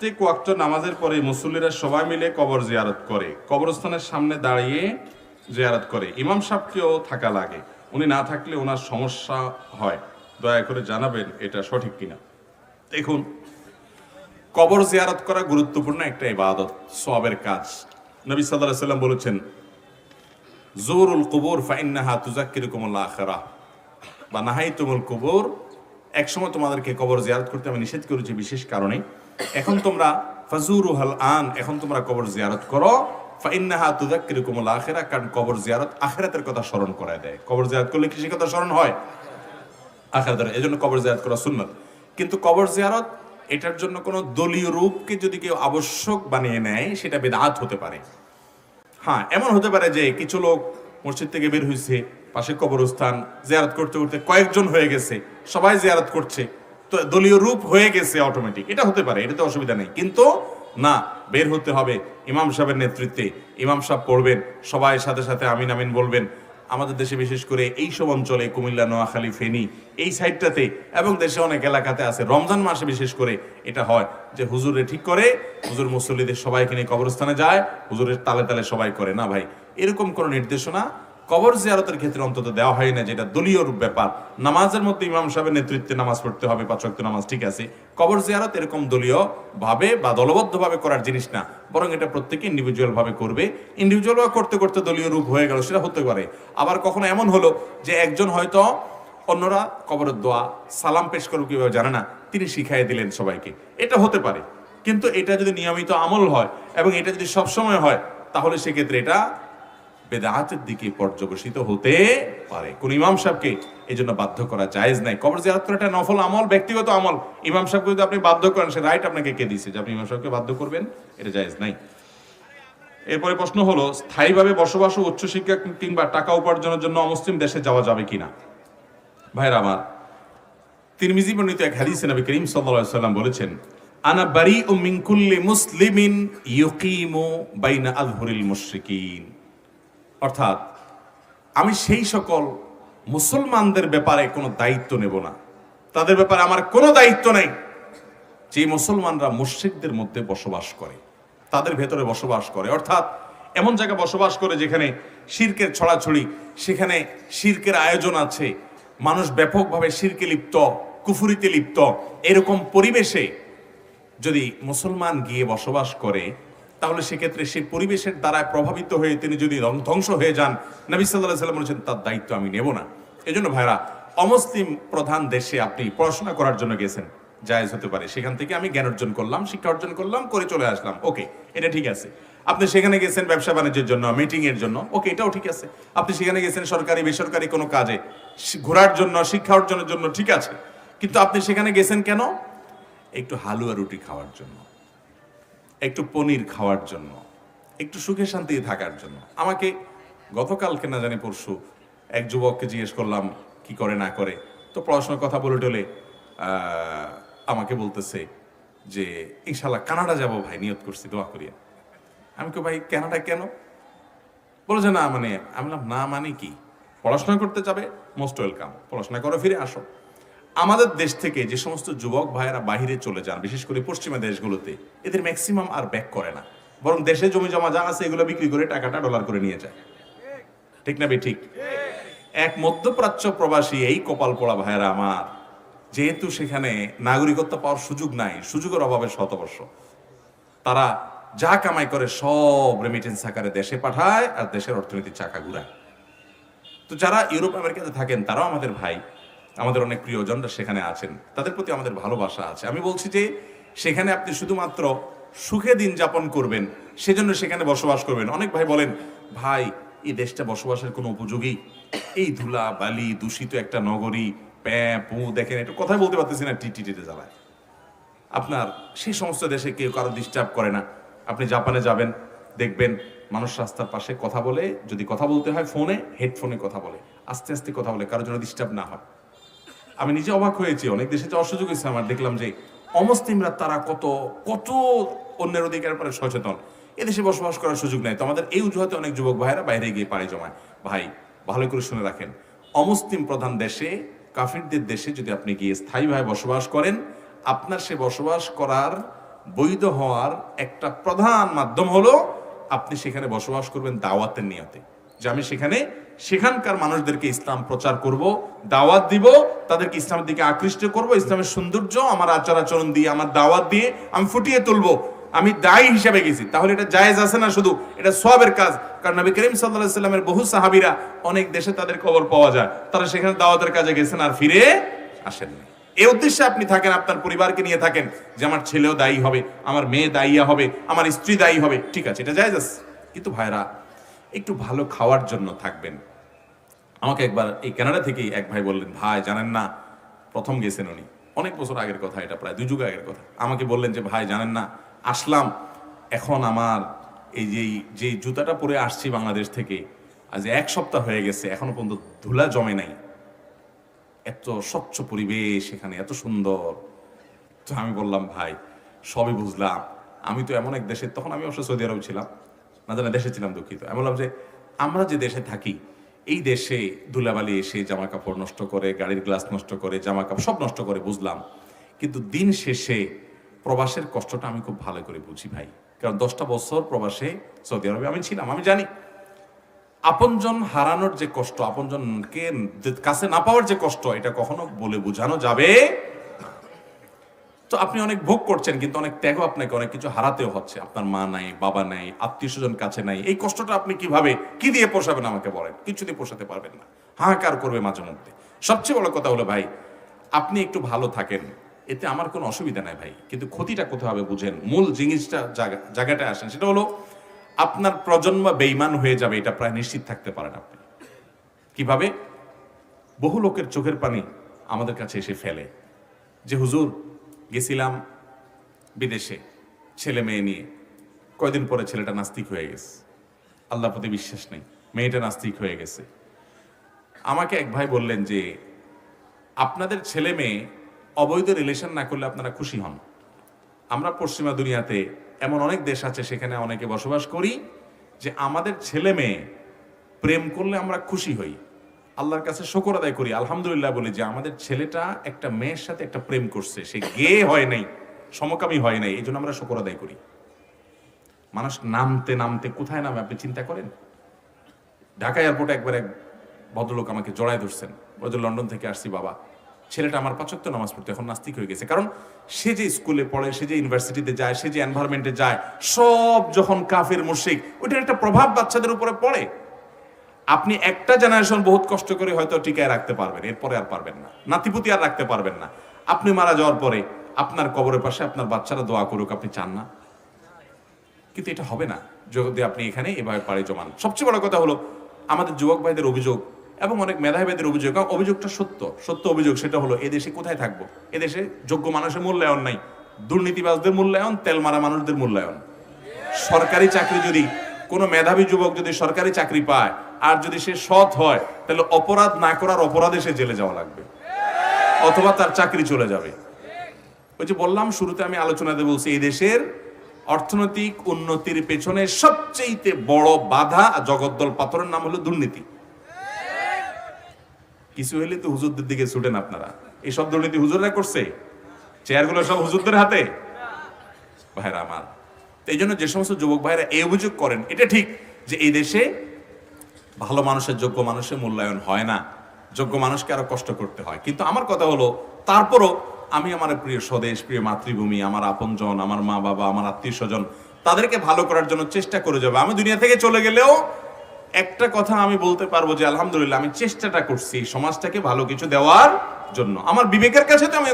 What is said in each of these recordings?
প্রত্যেক ওয়াক্ত নামাজের পরে মুসল্লিরা সবাই মিলে কবর জিয়ারত করে, কবরস্থানের সামনে দাঁড়িয়ে জিয়ারত করে। ইমাম সাহেবকেও থাকা লাগে, উনি না থাকলে ওনার সমস্যা হয়। দয়া করে জানাবেন এটা সঠিক কিনা। দেখুন, কবর জিয়ারত করা গুরুত্বপূর্ণ একটা ইবাদত, সওয়াবের কাজ। নবী সাল্লাল্লাহু আলাইহি ওয়াসাল্লাম বলেছেন, জুরুল কুবুর ফাইন্নাহা তুযাক্কিরুকুমুল আখিরাহ, বা নাহাইতুমুল কুবুর, একসময় তোমাদেরকে কবর জিয়ারত করতে আমি নিষেধ করেছি বিশেষ কারণে। এখন তোমরা ফাজুরুহাল আন, এখন তোমরা কবর জিয়ারত করো। ফাইন্নাহা তুযাক্কিরুকুমুল আখিরাহ, কারণ কবর জিয়ারত আখিরাতের কথা স্মরণ করায় দেয়। কবর জিয়ারত করলে কি সে কথা স্মরণ হয়? আখিরাতের। এজন্য কবর জিয়ারত করা সুন্নাত। কিন্তু কবর জিয়ারত এটার জন্য কোনো দলীয় রূপকে যদি কেউ আবশ্যক বানিয়ে নেয়, সেটা বিদআত হতে পারে। হ্যাঁ, এমন হতে পারে যে কিছু লোক মসজিদ থেকে বের হয়েছে, পাশে কবরস্থান, জিয়ারত করতে করতে কয়েকজন হয়ে গেছে, সবাই জিয়ারত করছে, তো দলীয় রূপ হয়ে গেছে অটোমেটিক, এটা হতে পারে, এটাতে অসুবিধা নেই। কিন্তু না, বের হতে হবে ইমাম সাহেবের নেতৃত্বে, ইমাম সাহেব পড়বেন, সবাই সাথে সাথে আমিন আমিন বলবেন। আমাদের দেশে বিশেষ করে এই সব অঞ্চলে, কুমিল্লা, নোয়াখালী, ফেনী, এই সাইডটাতে এবং দেশে অনেক এলাকাতে আছে, রমজান মাসে বিশেষ করে এটা হয় যে হুজুরে ঠিক করে, হুজুর মুসল্লিদের সবাইকে নিয়ে কবরস্থানে যায়, হুজুরের তালে তালে সবাই করে। না ভাই, এরকম কোনো নির্দেশনা কবর জিয়ারতের ক্ষেত্রে অন্তত দেওয়া হয় না, যেটা দলীয় ব্যাপার। নামাজের মধ্যে ইমাম সাহেবের নেতৃত্বে নামাজ পড়তে হবে, 5 ওয়াক্ত নামাজ, ঠিক আছে। কবর জিয়ারত এরকম দলীয় ভাবে বা দলবদ্ধ ভাবে করার জিনিস না, বরং এটা প্রত্যেকে ইন্ডিভিজুয়াল ভাবে করবে। ইন্ডিভিজুয়াল করতে করতে দলীয় রূপ হয়ে গেল, সেটা হতে পারে। আবার কখনো এমন হলো যে একজন হয়তো অন্যরা কবরের দোয়া সালাম পেশ করবে কিভাবে জানে না, তিনি শিখাই দিলেন সবাইকে, এটা হতে পারে। কিন্তু এটা যদি নিয়মিত আমল হয় এবং এটা যদি সবসময় হয়, তাহলে সেক্ষেত্রে এটা বেদাতের দিকে পর্যবসিত হতে পারে। কোন ইমাম সাহেবকে এই জন্য বাধ্য করা জায়েজ নাই। কবর জিয়ারত করা একটা নফল আমল, ব্যক্তিগত আমল। ইমাম সাহেবকে যদি আপনি বাধ্য করেন, সে রাইট আপনাকে কে দিয়েছে যে আপনি ইমাম সাহেবকে বাধ্য করবেন? এটা জায়েজ নাই। এরপরে প্রশ্ন হলো, স্থায়ীভাবে বসবাস ও উচ্চশিক্ষা কিংবা টাকা উপার্জনের জন্য অমুসলিম দেশে যাওয়া যাবে কিনা? ভাইরা আমার, তিরমিজি বর্ণিত এক হাদিসে নবী করিম সাল্লাল্লাহু আলাইহি ওয়াসাল্লাম বলেছেন, আনা বারিউ মিন কুল্লি মুসলিমিন ইউকিমু বাইনা আযহুরিল মুশরিকিন। অর্থাৎ আমি সেই সকল মুসলমানদের ব্যাপারে কোনো দায়িত্ব নেব না, তাদের ব্যাপারে আমার কোনো দায়িত্ব নেই যে মুসলমানরা মুশরিকদের মধ্যে বসবাস করে, তাদের ভেতরে বসবাস করে। অর্থাৎ এমন জায়গায় বসবাস করে যেখানে শিরকের ছড়াছড়ি, সেখানে শিরকের আয়োজন আছে, মানুষ ব্যাপকভাবে শিরকে লিপ্ত, কুফুরিতে লিপ্ত, এরকম পরিবেশে যদি মুসলমান গিয়ে বসবাস করে, তাহলে সেক্ষেত্রে সেই পরিবেশের দ্বারা প্রভাবিত হয়ে তিনি যদি ধ্বংস হয়ে যান, নবী সাল্লাল্লাহু আলাইহি ওয়াসাল্লাম বলেছেন তার দায়িত্ব আমি নেব না। এজন্য ভাইরা, অমুসলিম প্রধান দেশে আপনি পড়াশোনা করার জন্য গেছেন, জায়েজ হতে পারে। সেখান থেকে আমি জ্ঞান অর্জন করলাম, শিক্ষা অর্জন করলাম, করে চলে আসলাম, ওকে, এটা ঠিক আছে। আপনি সেখানে গেছেন ব্যবসা বাণিজ্যের জন্য, মিটিং এর জন্য, ওকে, এটাও ঠিক আছে। আপনি সেখানে গেছেন সরকারি বেসরকারি কোনো কাজে, ঘোরার জন্য, শিক্ষা অর্জনের জন্য, ঠিক আছে। কিন্তু আপনি সেখানে গেছেন কেন? একটু হালুয়া রুটি খাওয়ার জন্য, একটু পনির খাওয়ার জন্য, একটু সুখে শান্তিতে থাকার জন্য। আমাকে গতকালকে না জানি পরশু এক যুবককে জিজ্ঞেস করলাম কি করে না করে, তো পড়াশোনার কথা বলে টলে আমাকে বলতেছে যে ইনশাল্লাহ কানাডা যাব ভাই, নিয়ত করছি, দোয়া করিয়া। আমি কই ভাই কানাডা কেন? বলে যে না মানে, আমি বললাম না মানে কি, পড়াশোনা করতে যাবে, মোস্ট ওয়েলকাম, পড়াশোনা করো, ফিরে আসো। আমাদের দেশ থেকে যে সমস্ত যুবক ভাইয়েরা বাহিরে চলে যান, বিশেষ করে পশ্চিমা দেশগুলোতে, এদের ম্যাক্সিমাম আর ব্যাক করে না, বরং দেশে জমি জমা যা আছে এগুলো বিক্রি করে টাকাটা ডলার করে নিয়ে যায়। ঠিক না ঠিক? এক মধ্যপ্রাচ্য প্রবাসী এই কপাল পোড়া ভাইয়েরা আমার, যেহেতু সেখানে নাগরিকত্ব পাওয়ার সুযোগ নাই, সুযোগের অভাবে শতবর্ষ, তারা যা কামাই করে সব রেমিটেন্স আকারে দেশে পাঠায় আর দেশের অর্থনীতির চাকা ঘুরায়। তো যারা ইউরোপ আমেরিকাতে থাকেন তারাও আমাদের ভাই, আমাদের অনেক প্রিয়জনরা সেখানে আছেন, তাদের প্রতি আমাদের ভালোবাসা আছে। আমি বলছি যে সেখানে আপনি শুধুমাত্র সুখে দিন যাপন করবেন, সেজন্য সেখানে বসবাস করবেন। অনেক ভাই বলেন, ভাই এই দেশটা বসবাসের কোনো উপযোগী? এই ধুলা বালি দূষিত একটা নগরী, পু দেখেন, একটু কথাই বলতে পারতেছি না, টিটিতে জ্বালায়। আপনার সেই সমস্ত দেশে কেউ কারো ডিস্টার্ব করে না। আপনি জাপানে যাবেন, দেখবেন মানুষ রাস্তার পাশে কথা বলে, যদি কথা বলতে হয় ফোনে, হেডফোনে কথা বলে, আস্তে আস্তে কথা বলে, কারোর জন্য ডিস্টার্ব না হয়। আমি নিজে অবাক হয়েছি, অনেক দেশে যাওয়ার সুযোগ হয়েছে আমার, দেখলাম যে অমুসলিমরা তারা কত কত অন্যের অধিকারের পরে সচেতন। এদেশে বসবাস করার সুযোগ নাই, তো আমাদের এই অজুহাতে অনেক যুবক ভাইয়েরা বাইরে গিয়ে পাড়ি জমায়। ভাই ভালো করে শুনে রাখেন, অমুসলিম প্রধান দেশে, কাফিরদের দেশে যদি আপনি গিয়ে স্থায়ীভাবে বসবাস করেন, আপনার সে বসবাস করার বৈধ হওয়ার একটা প্রধান মাধ্যম হলো আপনি সেখানে বসবাস করবেন দাওয়াতের নিয়তে, যে আমি সেখানে সেখানকার মানুষদেরকে ইসলাম প্রচার করব, দাওয়াত দিব, তাদেরকে ইসলামের দিকে আকৃষ্ট করব, ইসলামের সৌন্দর্য আমার আচার আচরণ দিয়ে, আমার দাওয়াত দিয়ে আমি ফুটিয়ে তুলবো। আমি দায়ী হিসাবে গেছি, তাহলে এটা জায়েজ আছে না? শুধু এটা সওয়াবের কাজ। কারণ নবী করিম সাল্লাল্লাহু আলাইহি সাল্লামের বহু সাহাবীরা অনেক দেশে তাদের কবর পাওয়া যায়, তারা সেখানে দাওয়াতের কাজে গেছেন আর ফিরে আসেননি। এই উদ্দেশ্যে আপনি থাকেন, আপনার পরিবারকে নিয়ে থাকেন, যে আমার ছেলেও দায়ী হবে, আমার মেয়ে দায়ী হবে, আমার স্ত্রী দায়ী হবে, ঠিক আছে, এটা জায়েজ আছে। কিন্তু ভাইরা, একটু ভালো খাওয়ার জন্য থাকবেন। আমাকে একবার এই কানাডা থেকেই এক ভাই বললেন, ভাই জানেন না, প্রথম গেছেন উনি, অনেক বছর আগের কথা, এটা প্রায় 2 যুগ আগের কথা। আমাকে বললেন যে ভাই জানেন না, আসলাম, এখন আমার এই যে জুতাটা পরে আসছি বাংলাদেশ থেকে, আজ 1 সপ্তাহ হয়ে গেছে, এখনো পর্যন্ত ধুলা জমে নাই, এত স্বচ্ছ পরিবেশ এখানে, এত সুন্দর। তো আমি বললাম ভাই সবই বুঝলাম, আমি তো এমন এক দেশে, তখন আমি অবশ্য সৌদি আরব ছিলাম, না জানা দেশে ছিলাম, দুঃখিত। আমি বললাম যে আমরা যে দেশে থাকি, এই দেশে ধুলাবালি এসে জামা কাপড় নষ্ট করে, গাড়ির গ্লাস নষ্ট করে, জামা কাপড় সব নষ্ট করে, বুঝলাম। কিন্তু দিন শেষে প্রবাসের কষ্টটা আমি খুব ভালো করে বুঝি ভাই, কারণ 10টা বছর প্রবাসে সৌদি আরবে আমি ছিলাম, আমি জানি আপনজন হারানোর যে কষ্ট, আপনজনকে কাছে না পাওয়ার যে কষ্ট, এটা কখনো বলে বোঝানো যাবে। তো আপনি অনেক ভোগ করছেন, কিন্তু অনেক ত্যাগও, আপনাকে অনেক কিছু হারাতেও হচ্ছে। আপনার মা নাই, বাবা নাই, আত্মীয় স্বজন কাছে নাই, এই কষ্টটা আপনি কিভাবে, কি দিয়ে পোষাবেন আমাকে বলেন? কিছু দিয়ে পোষাতে পারবেন না, হাহাকার করবে মাঝে মধ্যে। সবচেয়ে বড় কথা হলো ভাই, আপনি একটু ভালো থাকেন, এতে আমার কোনো অসুবিধা নাই ভাই, কিন্তু ক্ষতিটা কোথায় হবে বুঝেন। মূল জিনিসটা জায়গাটা আসেন, সেটা হলো আপনার প্রজন্ম বেঈমান হয়ে যাবে, এটা প্রায় নিশ্চিত থাকতে পারেন আপনি। কিভাবে? বহু লোকের চোখের পানি আমাদের কাছে এসে ফেলে যে হুজুর গেছিলাম বিদেশে ছেলে মেয়ে নিয়ে, কয়দিন পরে ছেলেটা নাস্তিক হয়ে গেছে, আল্লাহর প্রতি বিশ্বাস নেই, মেয়েটা নাস্তিক হয়ে গেছে। আমাকে এক ভাই বললেন যে আপনাদের ছেলে মেয়ে অবৈধ রিলেশন না করলে আপনারা খুশি হন। আমরা পশ্চিমা দুনিয়াতে এমন অনেক দেশ আছে, সেখানে অনেকে বসবাস করি, যে আমাদের ছেলে মেয়ে প্রেম করলে আমরা খুশি হই, আল্লাহর কাছে শুকর আদায় করি, আলহামদুলিল্লাহ বলি যে আমাদের ছেলেটা একটা মেয়ের সাথে একটা প্রেম করছে, সে গে হয় নাই, সমকামী হয় নাই, এই জন্য আমরা শুকর আদায় করি। মানুষ নামতে নামতে কোথায় নামে আপনি চিন্তা করেন? ঢাকা এয়ারপোর্টে একবার এক ভদ্রলোক আমাকে জড়ায় ধরছেন, ওই যে লন্ডন থেকে আসছি বাবা, ছেলেটা আমার 5 ওয়াক্ত নামাজ পড়তে এখন নাস্তিক হয়ে গেছে। কারণ সে যে স্কুলে পড়ে, সে যে ইউনিভার্সিটিতে যায়, সে যে এনভায়রনমেন্টে যায়, সব যখন কাফের মুশরিক, ওইটার একটা প্রভাব বাচ্চাদের উপরে পড়ে। আপনি একটা জেনারেশন বহুত কষ্ট করে হয়তো টিকায় রাখতে পারবেন, এরপরে আর পারবেন না, নাতিপুতি আর রাখতে পারবেন না। আপনি মারা যাওয়ার পরে আপনার কবরের পাশে আপনার বাচ্চারা দোয়া করুক, আপনি চান না? কিন্তু এটা হবে না যদি আপনি এখানে এভাবে পাড়ি জমান। সবচেয়ে বড় কথা হলো আমাদের যুবক ভাইদের অভিযোগ এবং অনেক মেধাবী ভাইদের অভিযোগ, অভিযোগটা সত্য অভিযোগ, সেটা হলো এদেশে কোথায় থাকবো, এদেশে যোগ্য মানুষের মূল্যায়ন নাই, দুর্নীতিবাজদের মূল্যায়ন, তেল মারা মানুষদের মূল্যায়ন। সরকারি চাকরি, যদি কোনো মেধাবী যুবক যদি সরকারি চাকরি পায় আর যদি সে সৎ হয়, তাহলে অপরাধ না করার অপরাধে সে জেলে যাওয়া লাগবে, অথবা তার চাকরি চলে যাবে। ওই যে বললাম শুরুতে, আমি আলোচনাতে বলছি, এই দেশের অর্থনৈতিক উন্নতির পেছনে সবচেয়ে বড় বাধা, জগদ্দল পাথরের নাম হলো দুর্নীতি। কিছু হইলে তো হুজুরদের দিকে ছুটেন আপনারা, এই সব দুর্নীতি হুজুররা করছে, চেয়ারগুলো সব হুজুরদের হাতে। ভাইরা আমার, এই জন্য যে সমস্ত যুবক ভাইরা এই অভিযোগ করেন, এটা ঠিক যে এই দেশে ভালো মানুষের, যোগ্য মানুষের মূল্যায়ন হয় না, যোগ্য মানুষকে আরো কষ্ট করতে হয়। কিন্তু আমার কথা হলো, তারপরও আমি আমার প্রিয় স্বদেশ, প্রিয় মাতৃভূমি, আমার আপনজন, আমার মা বাবা, আমার আত্মীয় স্বজন, তাদেরকে ভালো করার জন্য চেষ্টা করে যাবে। আমি দুনিয়া থেকে চলে গেলেও একটা কথা আমি বলতে পারবো যে আলহামদুলিল্লাহ আমি চেষ্টাটা করছি সমাজটাকে ভালো কিছু দেওয়ার জন্য। আমার বিবেকের কাছে তো আমি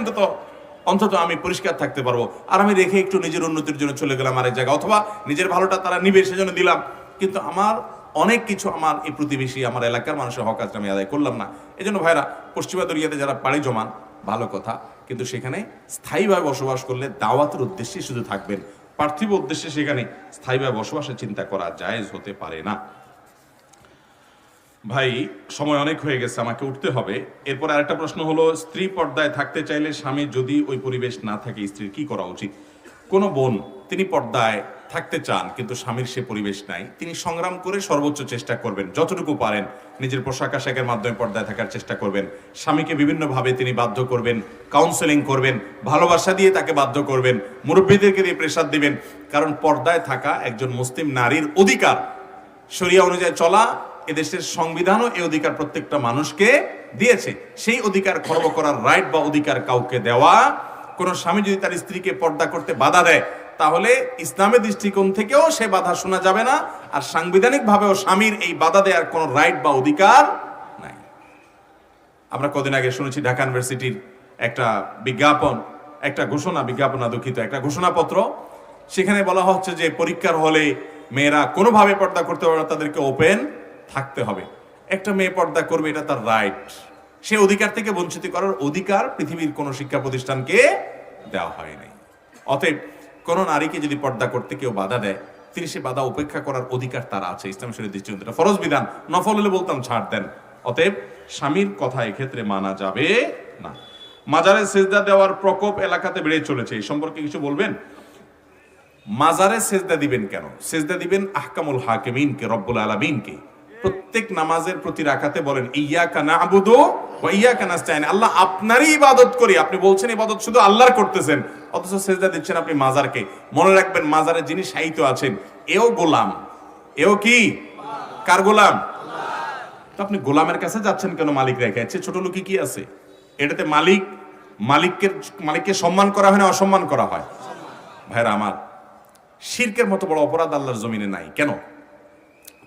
অন্তত আমি পরিষ্কার থাকতে পারবো। আর আমি রেখে একটু নিজের উন্নতির জন্য চলে গেলাম আরেক জায়গায়, অথবা নিজের ভালোটা তারা নিবে সেজন্য দিলাম, কিন্তু আমার অনেক কিছু আমার এই প্রতিবেশী, আমার এলাকার মানুষের হক আজকে আমি আদায় করলাম না। এই জন্য ভাইরা, পশ্চিমা দুনিয়াতে যারা পাড়ি জমান, ভালো কথা, কিন্তু সেখানে স্থায়ীভাবে বসবাস করলে দাওয়াতের উদ্দেশ্যে শুধু থাকবেন, পার্থিব উদ্দেশ্যে সেখানে স্থায়ীভাবে বসবাসের চিন্তা করা জায়েজ হতে পারে না। ভাই সময় অনেক হয়ে গেছে, আমাকে উঠতে হবে। এরপর আরেকটা প্রশ্ন হলো, স্ত্রী পর্দায় থাকতে চাইলে স্বামী যদি ওই পরিবেশ না থাকে, স্ত্রীর কি করা উচিত? কোন বোন তিনি পর্দায় থাকতে চান কিন্তু স্বামীর সে পরিবেশ নাই, তিনি সংগ্রাম করে সর্বোচ্চ চেষ্টা করবেন, যতটুকু পারেন নিজের পোশাক আশাকের মাধ্যমে পর্দায় থাকার চেষ্টা করবেন। স্বামীকে বিভিন্নভাবে তিনি বাধ্য করবেন, কাউন্সেলিং করবেন, ভালোবাসা দিয়ে তাকে বাধ্য করবেন, মুরব্বীদেরকে দিয়ে প্রেসার দিবেন। কারণ পর্দায় থাকা একজন মুসলিম নারীর অধিকার, শরিয়া অনুযায়ী চলা এদেশের সংবিধানও এই অধিকার প্রত্যেকটা মানুষকে দিয়েছে। সেই অধিকার খর্ব করার রাইট বা অধিকার কাউকে দেওয়া, কোন স্বামী যদি তার স্ত্রীকে পর্দা করতে বাধা দেয় তাহলে ইসলামের দৃষ্টিকোণ থেকেও সে বাধা শোনা যাবে না, আর সাংবিধানিক ভাবেও স্বামীর এই বাধা দেওয়ার কোন রাইট বা অধিকার নাই। আমরা কদিন আগে শুনেছি ঢাকা ইউনিভার্সিটির একটা বিজ্ঞাপন, একটা ঘোষণাপত্র, সেখানে বলা হচ্ছে যে পরীক্ষার হলে মেয়েরা কোনোভাবে পর্দা করতে পারবে না, তাদেরকে ওপেন থাকতে হবে। একটা মেয়ে পর্দা করবে, এটা তার রাইট, সে অধিকার থেকে বঞ্চিত করার অধিকার পৃথিবীর কোন শিক্ষা প্রতিষ্ঠানকে দেওয়া হয় নাই। অতএব কোন নারীকে যদি পর্দা করতে কেউ বাধা দেয়, তিনি সে বাধা উপেক্ষা করার অধিকার তার আছে। ইসলাম শরীয়তের দৃষ্টিকোণ থেকে ফরজ বিধান, নফল হলে বলতাম ছাড় দেন। অতএব স্বামীর কথা এক্ষেত্রে মানা যাবে না। মাজারে সেজদা দেওয়ার প্রকোপ এলাকাতে বেড়ে চলেছে, এই সম্পর্কে কিছু বলবেন? মাজারে সেজদা দিবেন কেন? সেজদা দিবেন আহকামুল হাকিমিনকে, রব্বুল আলামিনকে। প্রত্যেক নামাজের প্রতি রাকাতে বলেন ইয়্যাকা না'বুদু ওয়া ইয়্যাকা নাস্তাইন, আল্লাহ আপনারই ইবাদত করি। আপনি বলছেন ইবাদত শুধু আল্লাহর করতেছেন, অথচ সেজদা দিচ্ছেন আপনি মাজারকে। মনে রাখবেন মাজারে যিনি শায়িত আছেন এও গোলাম, এও কি? কার গোলাম? তো আপনি গোলামের কাছে যাচ্ছেন কেন? মালিক রেখেছে, ছোট লোকই কি আছে এটাতে? মালিককে সম্মান করা হয় না অসম্মান করা হয়? ভাইরা আমার, শিরকের মতো বড় অপরাধ আল্লাহর জমিনে নাই। কেন?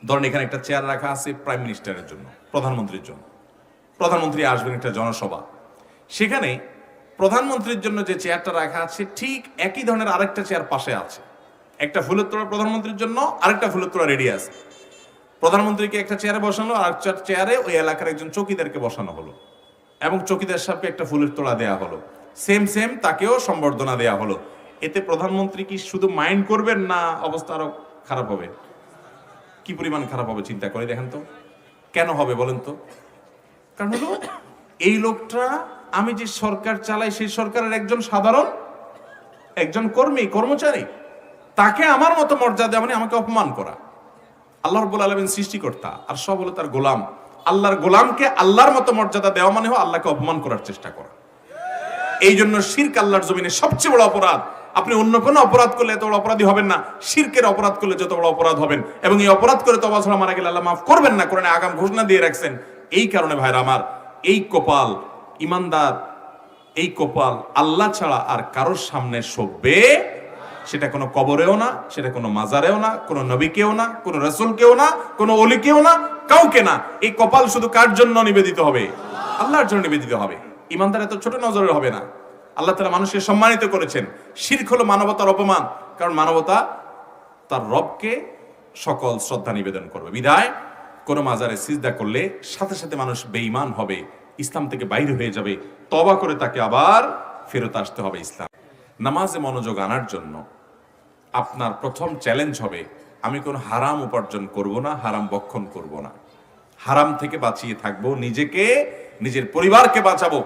ধরেন এখানে একটা চেয়ার রাখা আছে প্রাইম মিনিস্টারের জন্য, প্রধানমন্ত্রীর জন্য। প্রধানমন্ত্রী আসবেন একটা জনসভা, সেখানে প্রধানমন্ত্রীর জন্য যে চেয়ারটা রাখা আছে ঠিক একই ধরনের আরেকটা চেয়ার পাশে আছে। একটা ফুলের তোড়া প্রধানমন্ত্রীর জন্য, আরেকটা ফুলের তোড়া রেডি আছে। প্রধানমন্ত্রীকে একটা চেয়ারে বসানো, আর একটা চেয়ারে ওই এলাকার একজন চৌকিদারকে বসানো হলো, এবং চৌকিদার সাহেবকে একটা ফুলের তোড়া দেয়া হলো। সেম তাকেও সম্বর্ধনা দেয়া হলো। এতে প্রধানমন্ত্রী কি শুধু মাইন্ড করবেন, না অবস্থা আরো খারাপ হবে? কি পরিমাণ খারাপ হবে চিন্তা করে দেখেন তো। কেন হবে বলেন তো? কারণ হলো এই লোকটা, আমি যে সরকার চালাই সেই সরকারের একজন সাধারণ, একজন কর্মচারী, তাকে আমার মতো মর্যাদা মানে আমাকে অপমান করা। আল্লাহ রাব্বুল আলামিন সৃষ্টিকর্তা, আর সব হলো তার গোলাম। আল্লাহর গোলামকে আল্লাহর মতো মর্যাদা দেওয়া মানে হলো আল্লাহকে অপমান করার চেষ্টা করা। এই জন্য শিরক আল্লাহর জমিনে সবচেয়ে বড় অপরাধ। আপনি অন্য কোনো অপরাধ করলে এত বড় অপরাধী হবেন না, শিরকের অপরাধ করলে যত বড় অপরাধ হবেন, এবং এই অপরাধ করে তওবা ছাড়া মারা গেলে আল্লাহ মাফ করবেন না, কোরআনে আগাম ঘোষণা দিয়ে রাখছেন। এই কারণে ভাইরা আমার, এই কপাল ইমানদার, এই কপাল আল্লাহ ছাড়া আর কারোর সামনে শোভবে, সেটা কোনো কবরেও না, সেটা কোনো মাজারেও না, কোনো নবীকেও না, কোনো রাসূলকেও না, কোনো ওলিকেও না, কাউকে না। এই কপাল শুধু কার জন্য নিবেদিত হবে? আল্লাহর জন্য নিবেদিত হবে। ইমানদার এত ছোট নজরের হবে না। আল্লাহ তাআলা মানুষকে সম্মানিত করেছেন। শিরক হলো মানবতার অপমান, কারণ মানবতা তার রবকে সকল শ্রদ্ধা নিবেদন করবে। বিধায় কোনো মাজারে সিজদা করলে সাথে সাথে মানুষ বেঈমান হবে, ইসলাম থেকে বাইরে হয়ে যাবে। তওবা করে তাকে আবার ফেরত আসতে হবে ইসলাম। নামাজে মনোযোগ আনার জন্য আপনার প্রথম চ্যালেঞ্জ হবে, আমি কোনো হারাম উপার্জন করব না, হারাম ভক্ষণ করব না, হারাম থেকে বাঁচিয়ে থাকবো, নিজেকে নিজের পরিবারকে বাঁচাবো।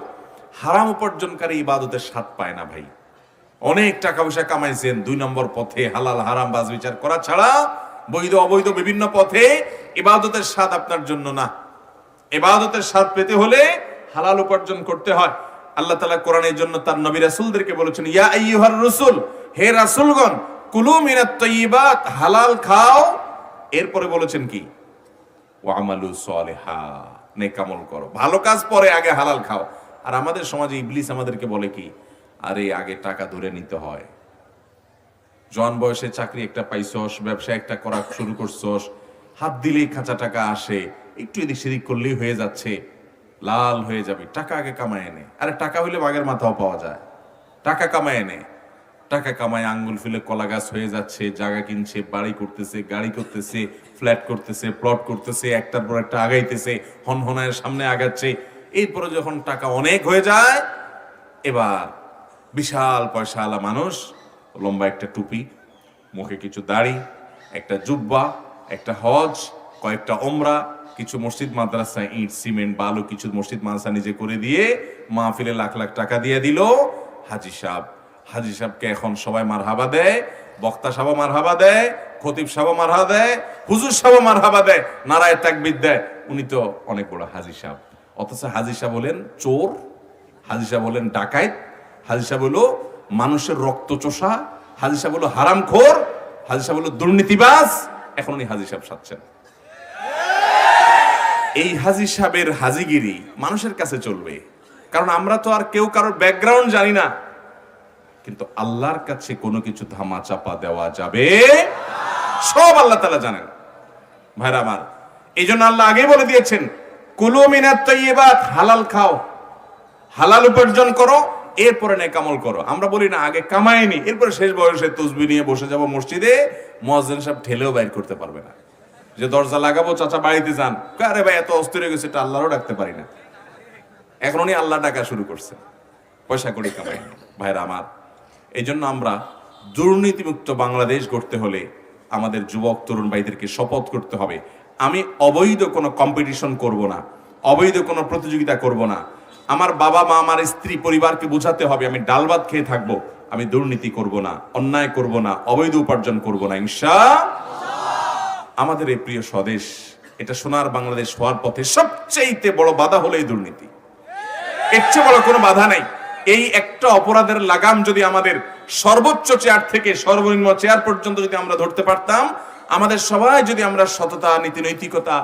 হারাম উপার্জনকারী ইবাদতের স্বাদ পায় না ভাই। অনেক টাকা পয়সা কামাইছেন 2 নম্বর পথে, হালাল হারাম বাজ বিচার করা ছাড়া, বৈধ অবৈধ বিভিন্ন পথে, ইবাদতের স্বাদ আপনার জন্য না। ইবাদতের স্বাদ পেতে হলে হালাল উপার্জন করতে হয়। আল্লাহ তাআলা কোরআনের জন্য তার নবী রাসূলদেরকে বলেছেন, ইয়া আইয়ুহার রাসূল, হে রাসূলগণ, কুলু মিনাত তাইয়্যিবাত, হালাল খাও। এরপরে বলেছেন কি? ওয়া আমালু সলিহা, নেক আমল করো, ভালো কাজ পরে, আগে হালাল খাও। আর আমাদের সমাজে ইবলিস আমাদেরকে বলে কি, আরে আগে টাকা ধরে নিতে হয়। জওয়ান বয়সে চাকরি একটা পাইছস, ব্যবসা একটা করা শুরু করছস, হাত দিলেই খাঁচা টাকা আসে, একটু এদিক সেদিক করলেই হয়ে যাচ্ছে, লাল হয়ে যাবে, টাকা আগে কামায় এনে। আরে টাকা হইলে বাঘের মাথাও পাওয়া যায়, টাকা কামায় এনে। টাকা কামায় আঙ্গুল ফেলে কলা গাছ হয়ে যাচ্ছে, জায়গা কিনছে, বাড়ি করতেছে, গাড়ি করতেছে, ফ্ল্যাট করতেছে, প্লট করতেছে, একটার পর একটা আগাইতেছে, হনহনায়ের সামনে আগাচ্ছে। এরপরে যখন টাকা অনেক হয়ে যায়, এবার বিশাল পয়সাওয়ালা মানুষ, লম্বা একটা টুপি, মুখে কিছু দাড়ি, একটা জুব্বা, একটা হজ, কয়েকটা ওমরা, কিছু মসজিদ মাদ্রাসা, ইট সিমেন্ট বালু, কিছু মসজিদ মাদ্রাসা নিজে করে দিয়ে মাহফিলে লাখ লাখ টাকা দিয়ে দিল। হাজি সাহেবকে এখন সবাই মারহাবা দেয়, বক্তা সাহেব মারহাবা দেয়, খতিব সাহেব মারহাবা দেয়, হুজুর সাহেব মারহাবা দেয়, নারায়ে তাকবীর দেয়, উনি তো অনেক বড় হাজী সাহেব। অথচ হাজী সাহেব বলেন চোর, হাজী সাহেব বলেন ডাকাত, হাজী সাহেব হলো মানুষের রক্ত চোষা, হাজী সাহেব হলো হারামখোর, হাজী সাহেব হলো দুর্নীতিবাজ। এখন উনি হাজী সাহেব সাচ্ছেন। এই হাজী সাহেবের হাজিগিরি মানুষের কাছে চলবে, কারণ আমরা তো আর কেউ কারোর ব্যাকগ্রাউন্ড জানি না। কিন্তু আল্লাহর কাছে কোনো কিছু ধামা চাপা দেওয়া যাবে, সব আল্লাহ তাআলা জানেন। ভাইরা আমার, এই জন্য আল্লাহ আগে বলে দিয়েছেন, কুলু মিনাত তাইয়্যিবাত, হালাল খাও, হালাল উপার্জন করো, এরপরে নেক আমল করো। আমরা বলি না আগে কামাইনি, এরপরে শেষ বয়সে তসবিহ নিয়ে বসে যাব মসজিদে, মুয়াজ্জিন সাহেব ঠেলেও বাইর করতে পারবে না। যে দরজা লাগাবো, চাচা বাড়িতে যান, আরে ভাই এত অস্থির হয়ে গেছে, এটা আল্লাহরও ডাকতে পারি না। এখন উনি আল্লাহ ডাকা শুরু করছেন, পয়সা কড়ি কামাই। ভাইরা আমার, এই জন্য আমরা দুর্নীতিমুক্ত বাংলাদেশ গড়তে হলে আমাদের যুবক তরুণ ভাইদেরকে শপথ করতে হবে, আমি অবৈধ কোনো কম্পিটিশন করব না, অবৈধ কোনো প্রতিযোগিতা করব না। আমার বাবা মা, আমার স্ত্রী পরিবারকে বোঝাতে হবে আমি ডাল ভাত খেয়ে থাকবো, আমি দুর্নীতি করব না, অন্যায় করব না, অবৈধ উপার্জন করব না, ইনশাআল্লাহ। আমাদের এই প্রিয় স্বদেশ, এটা সোনার বাংলাদেশ হওয়ার পথে সবচেয়ে বড় বাধা হলো এই দুর্নীতি। এর চেয়ে বড় কোনো বাধা নাই। এই একটা অপরাধের লাগাম যদি আমাদের সর্বোচ্চ চেয়ার থেকে সর্বনিম্ন চেয়ার পর্যন্ত যদি আমরা ধরতে পারতাম, আমাদের সবাই যদি আমরা সততা, নীতি নৈতিকতা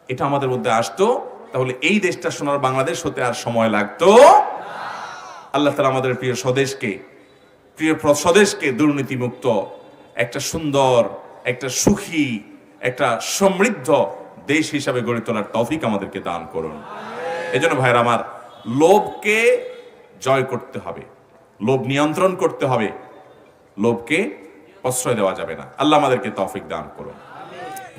এটা আমাদের মধ্যে আসতো, তাহলে এই দেশটা সোনার বাংলাদেশ হতে আর সময় লাগতো। আল্লাহ তাআলা আমাদের প্রিয় স্বদেশকে দুর্নীতিমুক্ত একটা সুন্দর, একটা সুখী, একটা সমৃদ্ধ দেশ হিসাবে গড়ে তোলার তৌফিক আমাদেরকে দান করুন। এজন্য ভাইরা আমার, লোভকে জয় করতে হবে, লোভ নিয়ন্ত্রণ করতে হবে, লোভকে প্রশ্রয় দেওয়া যাবে না। আল্লাহ আমাদেরকে তৌফিক দান করুন।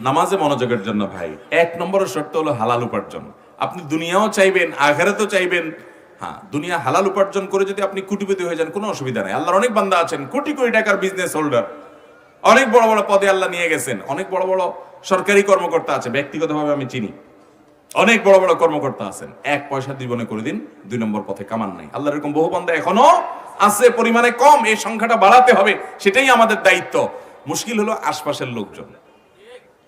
নামাজে মনোযোগের জন্য ভাই, 1 নম্বরের শর্ত হলো হালাল উপার্জন। আপনি দুনিয়াও চাইবেন, আখিরাতও চাইবেন। হ্যাঁ, দুনিয়া হালাল উপার্জন করে যদি আপনি কোটিপতি হয়ে যান, কোনো অসুবিধা নাই। আল্লাহর অনেক বান্দা আছেন কোটি কোটি টাকার বিজনেস হোল্ডার, অনেক বড় বড় পদে আল্লাহ নিয়ে গেছেন, অনেক বড় বড় সরকারি কর্মকর্তা আছে, ব্যক্তিগতভাবে আমি চিনি, অনেক বড় বড় কর্মকর্তা আছেন। 1 পয়সা জীবনে করে দিন 2 নম্বর পথে কামান নাই। আল্লাহর এরকম বহু বান্দা এখনো আছে, পরিমাণে কম, এই সংখ্যাটা বাড়াতে হবে, সেটাই আমাদের দায়িত্ব। মুশকিল হলো আশপাশের লোকজন,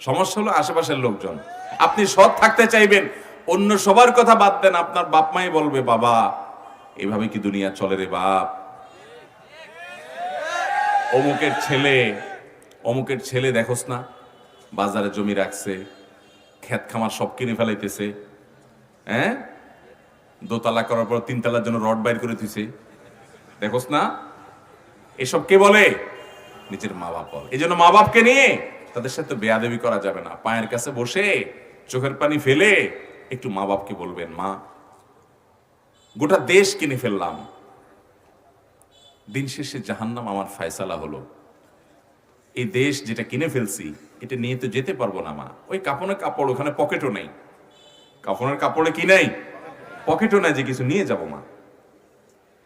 সমস্যা হলো আশেপাশের লোকজন। আপনি সৎ থাকতে চাইবেন, অন্য সবার কথা বাদ দেন, আপনার বাপ মাই বলবে, বাবা এইভাবে কি দুনিয়া চলে রে বাপ, অমুকের ছেলে দেখোস না বাজারে জমি রাখছে, ক্ষেত খামার সব কিনে ফেলাইতেছে, হ্যাঁ, দোতলা করার পর 3 তলার জন্য রড বাইর করে দিছে, দেখোস না। এসব কে বলে? নিজের মা বাপ বলে। এই জন্য মা বাপকে নিয়ে তাদের সাথে বেয়াদবি করা যাবে না। পায়ের কাছে বসে চোখের পানি ফেলে একটু মা বাপকে বলবেন, মা গোটা দেশ কিনে ফেললাম, দিন শেষে জাহান্নাম আমার ফয়সালা হলো, এই দেশ যেটা কিনে ফেলছি এটা নিয়ে তো যেতে পারবো না মা। ওই কাপড়ের কাপড়, ওখানে পকেটও নেই, কাপড়ের কাপড়ে কি নাই, পকেটও নাই যে কিছু নিয়ে যাব মা।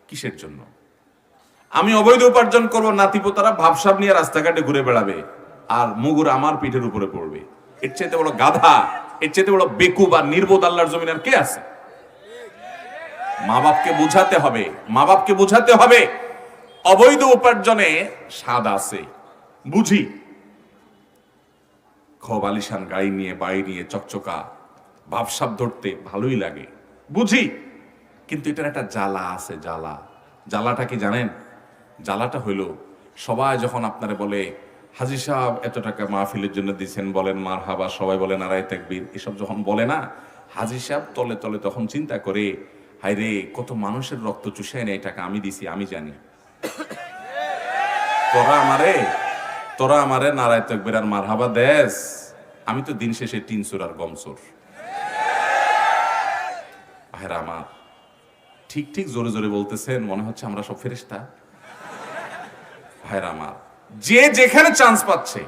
কিসের জন্য? আমি অবৈধ উপার্জন করবো, নাতিপোতারা ভাবসাব নিয়ে রাস্তাঘাটে ঘুরে বেড়াবে, আর মুগুর আমার পিঠের উপরে পড়বে। এর চাইতে বড় গাধা, এর চাইতে বড় বেকুব আর নির্বোধ আল্লাহর জমিন আর কে আছে? মা বাপকে বোঝাতে হবে, মা বাপকে বোঝাতে হবে অবৈধ উপার্জনে স্বাদ আছে, বুঝি। খুব আলিশান গাড়ি নিয়ে, বাড়ি নিয়ে, চকচকা ভাবসাব ধরতে ভালোই লাগে, বুঝি, কিন্তু এটার একটা জ্বালা আছে। জ্বালাটা কি জানেন? জ্বালাটা হইলো, সবাই যখন আপনারে বলে হাজী সাহেব এত টাকা মাহফিলের জন্য দিচ্ছেন, বলেন মারহাবা, সবাই বলেন নারায়ে তাকবীর, এসব যখন বলে না, হাজী সাহেব তলে তলে তখন চিন্তা করে, হায় রে, কত মানুষের রক্ত চুষায় নেই, টাকা আমি দিছি, আমি জানি। তোরা আমারে নারায়ে তাকবীর আর মারহাবা দেস, আমি তো দিন শেষে 3 চোর আর গমচোর। ভাইরা আমার, ঠিক ঠিক জোরে জোরে বলতেছেন, মনে হচ্ছে আমরা সব ফেরেশতা। ভাইরা আমার, যে যেখানে চান্স পাচ্ছে,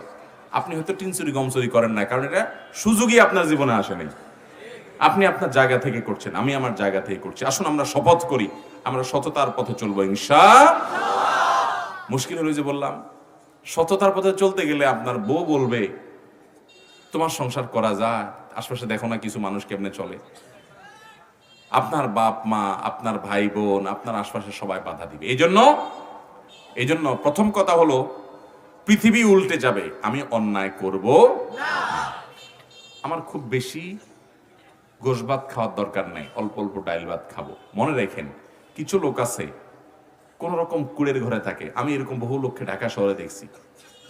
আপনি হয়তো 3 চুরি গমচুরি করেন না, কারণ এটা সুযোগই আপনার জীবনে আসেনি, আপনি আপনার জায়গা থেকে করছেন, আমি আমার জায়গা থেকে করছি। আসুন আমরা শপথ করি, আমরা সততার পথে চলবো ইনশাআল্লাহ। মুশকিল হলো যে বললাম, সততার পথে চলতে গেলে আপনার বউ বলবে তোমার সংসার করা যায়, আশপাশে দেখো না কিছু মানুষ কেমনে চলে, আপনার বাপ মা, আপনার ভাই বোন, আপনার আশপাশে সবাই বাধা দিবে। এই জন্য প্রথম কথা হলো পৃথিবী উল্টে যাবে, আমি অন্যায় করব না। আমার খুব বেশি গোশ ভাত খাওয়ার দরকার নেই, অল্প অল্প ডাইল ভাত খাবো। মনে রাখেন, কিছু লোক আছে কোন রকম কুড়ের ঘরে থাকে। আমি এরকম বহু লোককে ঢাকা শহরে দেখছি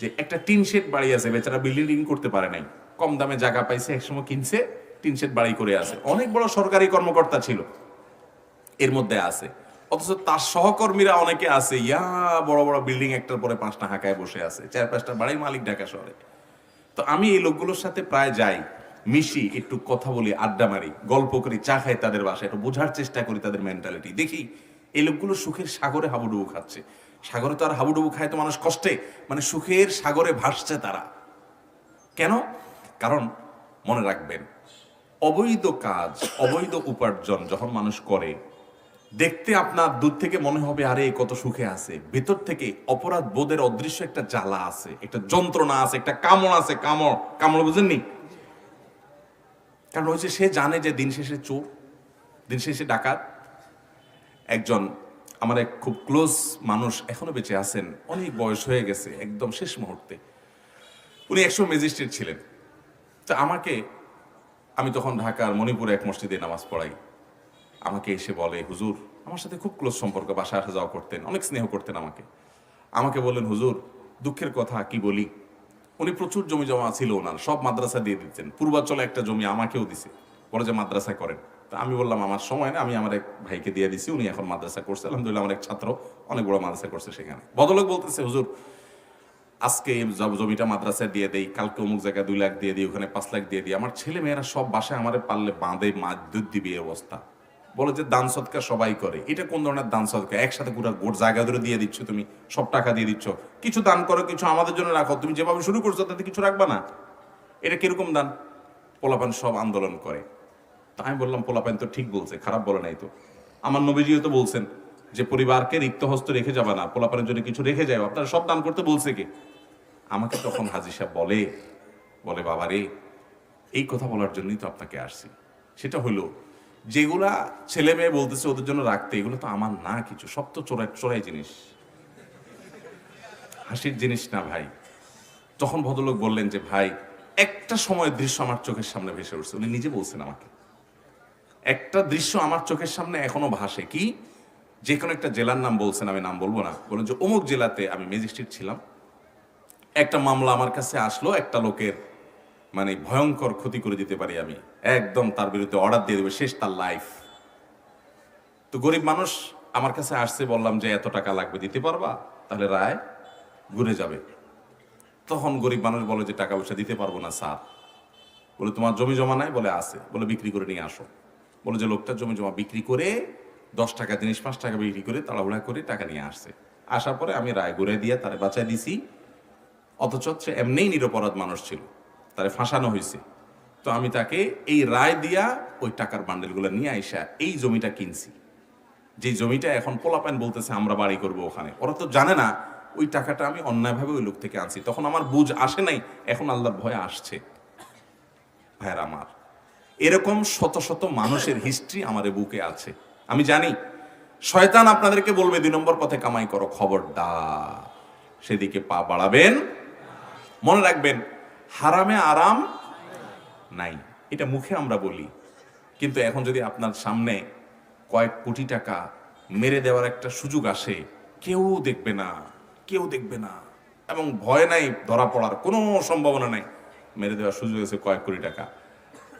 যে একটা টিন শেড বাড়ি আছে, বেচারা বিল্ডিং করতে পারে নাই, কম দামে জায়গা পাইছে, একসময় কিনছে, টিন শেড বাড়ি করে আছে, অনেক বড় সরকারি কর্মকর্তা ছিল এর মধ্যে আছে। অথচ তার সহকর্মীরা অনেকে আছে ইয়া বড় বড় বিল্ডিং একটার পরে 5টা হাঁকায় বসে আছে, 4-5টা বাড়ির মালিক ঢাকা শহরে। তো আমি এই লোকগুলোর সাথে প্রায় যাই, মিশি, একটু কথা বলি, আড্ডা মারি, গল্প করি, চা খাই তাদের বাসায়, একটু বোঝার চেষ্টা করি তাদের মেন্টালিটি। দেখি এই লোকগুলো সুখের সাগরে হাবুডুবু খাচ্ছে। সাগরে তো আর হাবুডুবু খায় তো মানুষ কষ্টে, মানে সুখের সাগরে ভাসছে তারা। কেন? কারণ মনে রাখবেন, অবৈধ কাজ, অবৈধ উপার্জন যখন মানুষ করে, দেখতে আপনার দূর থেকে মনে হবে আরে কত সুখে আছে, ভেতর থেকে অপরাধ বোধের অদৃশ্য একটা জ্বালা আছে, একটা যন্ত্রণা আছে, একটা কামড় আছে। কামড়, কামড় বুঝেননি? কারণ হচ্ছে সে জানে যে দিন শেষে চোর, দিন শেষে ডাকাত। একজন আমার এক খুব ক্লোজ মানুষ এখনো বেঁচে আছেন, অনেক বয়স হয়ে গেছে, একদম শেষ মুহূর্তে। উনি 100 ম্যাজিস্ট্রেট ছিলেন। তো আমি তখন ঢাকার মণিপুরে এক মসজিদে নামাজ পড়াই। আমাকে এসে বলে, হুজুর, আমার সাথে খুব ক্লোজ সম্পর্ক, বাসায় আসা যাওয়া করতেন, অনেক স্নেহ করতেন আমাকে বললেন, হুজুর দুঃখের কথা কি বলি, উনি প্রচুর জমি জমা ছিল ওনার, সব মাদ্রাসা দিয়ে দিতেন। পূর্বাঞ্চলে একটা জমি আমাকেও দিছে, বলে যে মাদ্রাসা করেন। তা আমি বললাম আমার সময় না, আমি আমার এক ভাইকে দিয়ে দিছি, উনি এখন মাদ্রাসা করছে, আলহামদুলিল্লাহ আমার এক ছাত্র অনেক বড় মাদ্রাসা করছে সেখানে। ভদ্রলোক বলতেছে, হুজুর আজকে জমিটা মাদ্রাসায় দিয়ে দেই, কালকে অমুক জায়গায় 2 লাখ দিয়ে দিই, ওখানে 5 লাখ দিয়ে দিই, আমার ছেলে মেয়েরা সব বাসায় আমারে পারলে বাঁধে মাছ দুধ দিবি এই অবস্থা। বলে যে দান সদকা সবাই করে, এটা কোন ধরনের দান সদকা? একসাথে পুরো গোট জায়গা ধরে দিয়ে দিচ্ছ, তুমি সব টাকা দিয়ে দিচ্ছ, কিছু দান করো, কিছু আমাদের জন্য রাখো, তুমি যেভাবে শুরু করছো তাতে কিছু রাখবা না, এটা কিরকম দান? পোলাপান সব আন্দোলন করে। তা আমি বললাম, পোলাপান তো ঠিক বলছে, খারাপ বলে নাই তো। আমার নবীজিও তো বলছেন যে পরিবারকে রিক্ত হস্ত রেখে যাবে না, পোলাপানের জন্য কিছু রেখে যায়, আপনারা সব দান করতে বলছে কে? আমাকে তখন হাজী সাহেব বলে বাবা রে, এই কথা বলার জন্যই তো আপনাকে আসছি। সেটা হলো, যেগুলা ছেলে মেয়ে বলতেছে ওদের জন্য রাখতে, এগুলো তো আমার না কিছু, সব তো চোরাই জিনিস, হাসির জিনিস না ভাই। তখন ভদ্রলোক বললেন যে ভাই, একটা সময়ের দৃশ্য আমার চোখের সামনে ভেসে উঠছে। উনি নিজে বলছেন আমাকে, একটা দৃশ্য আমার চোখের সামনে এখনো ভাসে। কি? যে কোনো একটা জেলার নাম বলছেন, আমি নাম বলবো না, বলেন যে অমুক জেলাতে আমি ম্যাজিস্ট্রেট ছিলাম, একটা মামলা আমার কাছে আসলো, একটা লোকের মানে ভয়ঙ্কর ক্ষতি করে দিতে পারি আমি, একদম তার বিরুদ্ধে অর্ডার দিয়ে দেবে, শেষ তার লাইফ। তো গরিব মানুষ আমার কাছে আসছে, বললাম যে এত টাকা লাগবে, দিতে পারবা? তাহলে রায় ঘুরে যাবে। তখন গরিব মানুষ বলে যে টাকা পয়সা দিতে পারবো না স্যার। বলে তোমার জমি জমা নাই? বলে আছে। বলে বিক্রি করে নিয়ে আসো। বলে যে লোকটা জমি জমা বিক্রি করে 10 টাকা জিনিস 5 টাকা বিক্রি করে তাড়াহুড়া করে টাকা নিয়ে আসছে। আসার পরে আমি রায় ঘুরে দিয়ে তারে বাঁচাই দিছি। অথচ সে এমনিই নিরপরাধ মানুষ ছিল, তারে ফাঁসানো হয়েছে। তো আমি তাকে এই রায় দিয়া ওই টাকার বান্ডেলগুলো নিয়ে আইসা এই জমিটা কিনছি, যে জমিটা এখন পোলাপান বলতেছে আমরা বাড়ি করব ওখানে। ওরা তো জানে না ওই টাকাটা আমি অন্যায়ভাবে ওই লোক থেকে আনছি। তখন আমার বুঝ আসে নাই, এখন আল্লাহর ভয় আসছে। ভাইয়ের আমার, এরকম শত শত মানুষের হিস্ট্রি আমার বুকে আছে। আমি জানি শয়তান আপনাদেরকে বলবে 2 নম্বর পথে কামাই করো, খবরদার সেদিকে পা বাড়াবেন। মনে রাখবেন, হারামে আরাম নাই, এটা মুখে আমরা বলি, কিন্তু এখন যদি আপনার সামনে কয়েক কোটি টাকা মেরে দেওয়ার একটা সুযোগ আসে, কেউ দেখবে না, এবং ভয় নাই, ধরা পড়ার কোনো সম্ভাবনা নাই। মেরে দেওয়ার সুযোগ আছে কয়েক কোটি টাকা,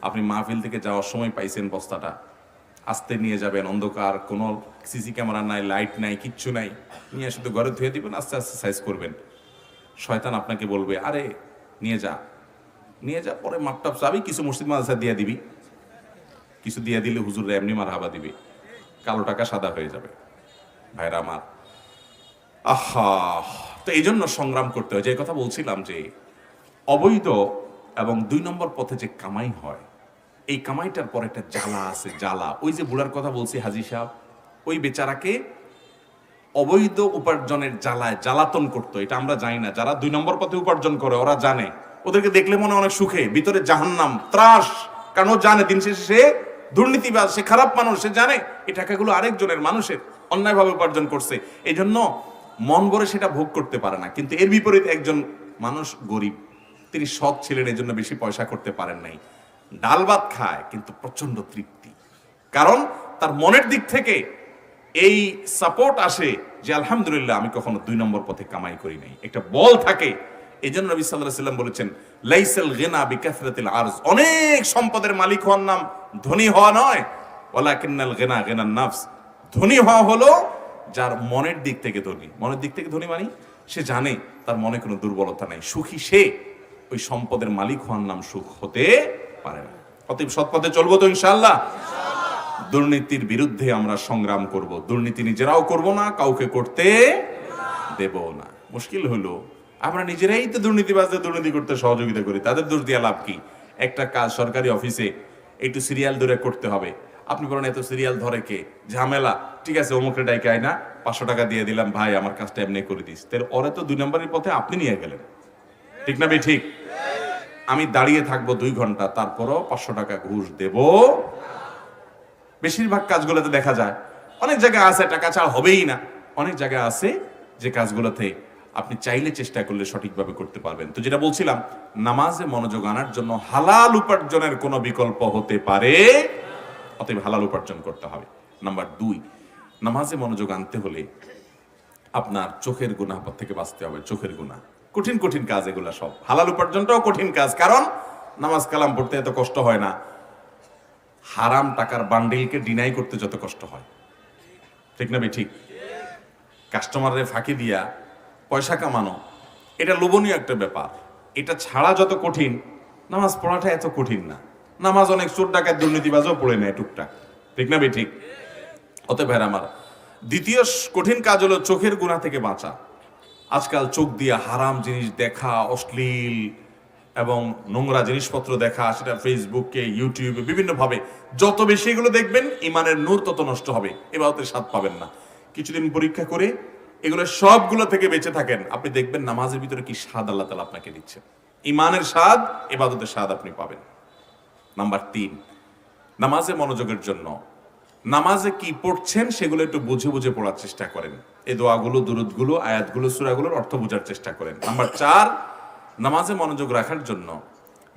আপনি মাহফিল থেকে যাওয়ার সময় পাইছেন, বস্তাটা আস্তে নিয়ে যাবেন, অন্ধকার, কোনো সিসি ক্যামেরা নাই, লাইট নাই, কিচ্ছু নাই, নিয়ে শুধু ঘরে ধুয়ে দিবেন, আস্তে আস্তে সাইজ করবেন। শয়তান আপনাকে বলবে আরে নিয়ে যা, পরে মাপটাপ চাবি, কিছু মসজিদ মাদ্রাসা দিয়ে দিবি, কিছু দিয়ে দিলে হুজুররা এমনি মারহাবা দিবে, কালো টাকা সাদা হয়ে যাবে। ভাইরা আমার, আহা, তো এই জন্য সংগ্রাম করতে হয়। যে কথা বলছিলাম যে অবৈধ এবং 2 নম্বর পথে যে কামাই হয়, এই কামাইটার পর একটা জ্বালা আছে, জ্বালা। ওই যে বুড়ার কথা বলছি হাজী সাহেব, ওই বেচারাকে অবৈধ উপার্জনের জ্বালায় জ্বালাতন করতো। এটা আমরা জানি না, যারা 2 নম্বর পথে উপার্জন করে ওরা জানে, ওদেরকে দেখলে মনে অনেক সুখে, ভিতরে জাহান্নাম, ত্রাস। কারণ ও জানে দিন শেষে সে দুর্নীতিবাজ, সে খারাপ মানুষ, সে জানে এই টাকাগুলো আরেকজনের মানুষের অন্যায়ভাবে উপার্জন করছে। এই জন্য মন ভরে সেটা ভোগ করতে পারে না। কিন্তু এর বিপরীতে একজন মানুষ গরিব, তিনি সৎ ছিলেন, এই জন্য বেশি পয়সা করতে পারেন নাই, ডাল ভাত খায় কিন্তু প্রচন্ড তৃপ্তি, কারণ তার মনের দিক থেকে এই সাপোর্ট আসে যে আলহামদুলিল্লাহ আমি কখনো 2 নম্বর পথে কামাই করি নাই, একটা বল থাকে। এই জন্য নবী সাল্লাল্লাহু আলাইহি ওয়াসাল্লাম বলেছেন লাইসাল গিনা বিকাসরাতিল আরজ, অনেক সম্পদের মালিক হওয়ার নাম ধনী হওয়া নয়, ওয়ালাকিন্নাল গিনা গিনান নাফস, ধনী হওয়া হলো যার মনের দিক থেকে ধনী। মনের দিক থেকে ধনী মানে সে জানে তার মনে কোনো দুর্বলতা নাই, সুখী সে, ওই সম্পদের মালিক হওয়ার নাম সুখ হতে পারে না। অতএব সৎ পথে চলবো তো ইনশাআল্লাহ। দুর্নীতির বিরুদ্ধে আমরা সংগ্রাম করব, দুর্নীতি নিজেরাও করব না, কাউকে করতে দেব না। মুশকিল হলো আমরা নিজেরাই তো দুর্নীতিবাজদের দুর্নীতি করতে সহযোগিতা করি, তাদের দোষ দিয়ে লাভ কি? একটা কাজ সরকারি অফিসে একটু সিরিয়াল ধরে করতে হবে, আপনি বলেন এত সিরিয়াল ধরে কে, ঝামেলা, ঠিক আছে অমুকের ডাইকে আয় না, 500 টাকা দিয়ে দিলাম, ভাই আমার কাজটা এমনি করে দিস, তাহলে ওরে তো 2 নম্বরের পথে আপনি নিয়ে গেলেন, ঠিক না বে ঠিক? আমি দাঁড়িয়ে থাকবো 2 ঘন্টা, তারপরও 500 টাকা ঘুষ দেব। বেশিরভাগ কাজগুলোতে দেখা যায়, অনেক জায়গায় আছে টাকা ছাড়া হবেই না, অনেক জায়গায় আছে যে কাজগুলোতে আপনি চাইলে চেষ্টা করলে সঠিকভাবে করতে পারবেন। তো যেটা বলছিলাম, নামাজে মনোযোগ আনার জন্য হালাল উপার্জনের কোনো বিকল্প হতে পারে, অতএব হালাল উপার্জন করতে হবে। নাম্বার 2, নামাজে মনোযোগ আনতে হলে আপনার চোখের গুনাহ থেকে বাঁচতে হবে। চোখের গুনাহ কঠিন কঠিন কাজ, এগুলা সব, হালাল উপার্জনটাও কঠিন কাজ, কারণ নামাজ কালাম পড়তে এত কষ্ট হয় না, হারাম টাকার বান্ডিলকে ডিনাই করতে যত কষ্ট হয়, ঠিক না বে ঠিক? কাস্টমারের ফাঁকি দিয়া পয়সা কামানো, এটা লোভনীয় একটা ব্যাপার, এটা ছাড়া যত কঠিন, নামাজ পড়াটা এত কঠিন না। নামাজ অনেক চোর ডাকাত দুর্নীতিবাজও পড়ে নেয় টুকটাক, ঠিক না বে ঠিক? অতএব ভাইরা আমার, দ্বিতীয় কঠিন কাজ হলো চোখের গুনাহ থেকে বাঁচা। আজকাল চোখ দিয়ে হারাম জিনিস দেখা, অশ্লীল এবং নোংরা জিনিসপত্র দেখা, সেটা ফেসবুকে, ইউটিউবে, বিভিন্নভাবে যত বেশি এগুলো দেখবেন ইমানের নূর তত নষ্ট হবে, ইবাদতের স্বাদ পাবেন না। কিছুদিন পরীক্ষা করে এগুলো সবগুলো থেকে বেঁচে থাকেন, আপনি দেখবেন নামাজের ভিতরে কি স্বাদ আল্লাহ তাআলা আপনাকে দিচ্ছে, ইমানের স্বাদ, ইবাদতের স্বাদ আপনি পাবেন। নাম্বার 3, নামাজে মনোযোগের জন্য নামাজে কি পড়ছেন সেগুলো একটু বুঝে বুঝে পড়ার চেষ্টা করেন, এই দোয়াগুলো, দুরুদগুলো, আয়াতগুলো, সূরাগুলোর অর্থ বোঝার চেষ্টা করেন। নাম্বার 4, নামাজে মনোযোগ রাখার জন্য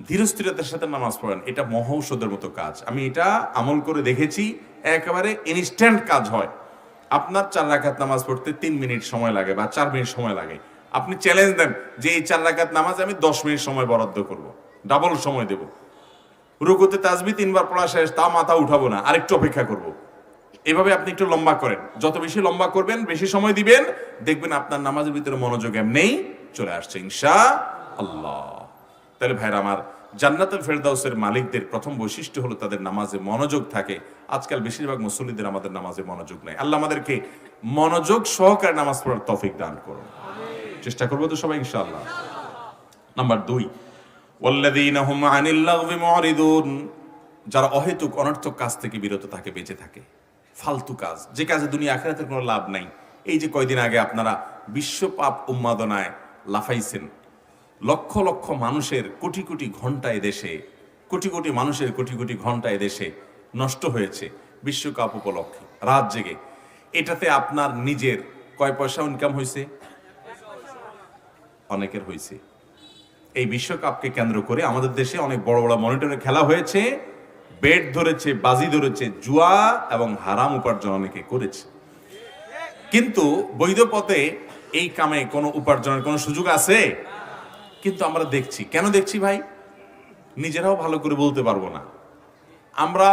ধীরস্থিরতার সাথে নামাজ পড়েন, এটা মহৌষধের মতো কাজ। আমি এটা আমল করে দেখেছি, একেবারে ইনস্ট্যান্ট কাজ হয়। আপনার 4 রাকাত নামাজ পড়তে 3 মিনিট সময় লাগে বা 4 মিনিট সময় লাগে, আপনি চ্যালেঞ্জ দেন যে এই 4 রাকাত নামাজ আমি 10 মিনিট সময় বরাদ্দ করব, ডাবল সময় দেব, রুকুতে তাসবিহ 3 বার পড়া শেষ, তা মাথা উঠাবো না, আরেকটু অপেক্ষা করব। এভাবে আপনি একটু লম্বা করেন, যত বেশি লম্বা করবেন, বেশি সময় দিবেন, দেখবেন আপনার নামাজের ভিতরে মনোযোগ এমনিই চলে আসছে ইনশাআল্লাহ। তাহলে ভাইরা আমার, জান্নাতুল ফেরদাউসের মালিকদের প্রথম বৈশিষ্ট্য হলো তাদের নামাজে মনোযোগ থাকে। আজকাল বেশিরভাগ মুসল্লিদের আমাদের নামাজে মনোযোগ নাই। আল্লাহ আমাদেরকে মনোযোগ সহকারে নামাজ পড়ার তৌফিক দান করুন, চেষ্টা করবো তো সবাই ইনশাআল্লাহ। নাম্বার 2, ওয়াল্লাযীনা হুম আনিল লাগবি মুরিদুন, যারা অহেতুক অনর্থক কাজ থেকে বিরত থাকে, বেঁচে থাকে, ফালতু কাজ, যে কাজে দুনিয়া আখিরাতের কোনো লাভ নাই। এই যে কয়দিন আগে আপনারা বিশ্ব পাপ উন্মাদনায় লাফাইছেন, লক্ষ লক্ষ মানুষের কোটি কোটি ঘন্টা এদেশে, কোটি কোটি মানুষের কোটি কোটি ঘন্টা এদেশে নষ্ট হয়েছে বিশ্বকাপ উপলক্ষে, রাত জেগে। এটাতে আপনার নিজের কয় পয়সা ইনকাম হয়েছে? অনেকের হয়েছে। এই বিশ্বকাপকে কেন্দ্র করে আমাদের দেশে অনেক বড় বড় মনিটরে খেলা হয়েছে, বেট ধরেছে, বাজি ধরেছে, জুয়া এবং হারাম উপার্জন অনেকে করেছে। কিন্তু বৈধ পথে এই কামে কোনো উপার্জনের কোনো সুযোগ আছে? কিন্তু আমরা দেখছি, কেন দেখছি ভাই? নিজেরাও ভালো করে বলতে পারবো না। আমরা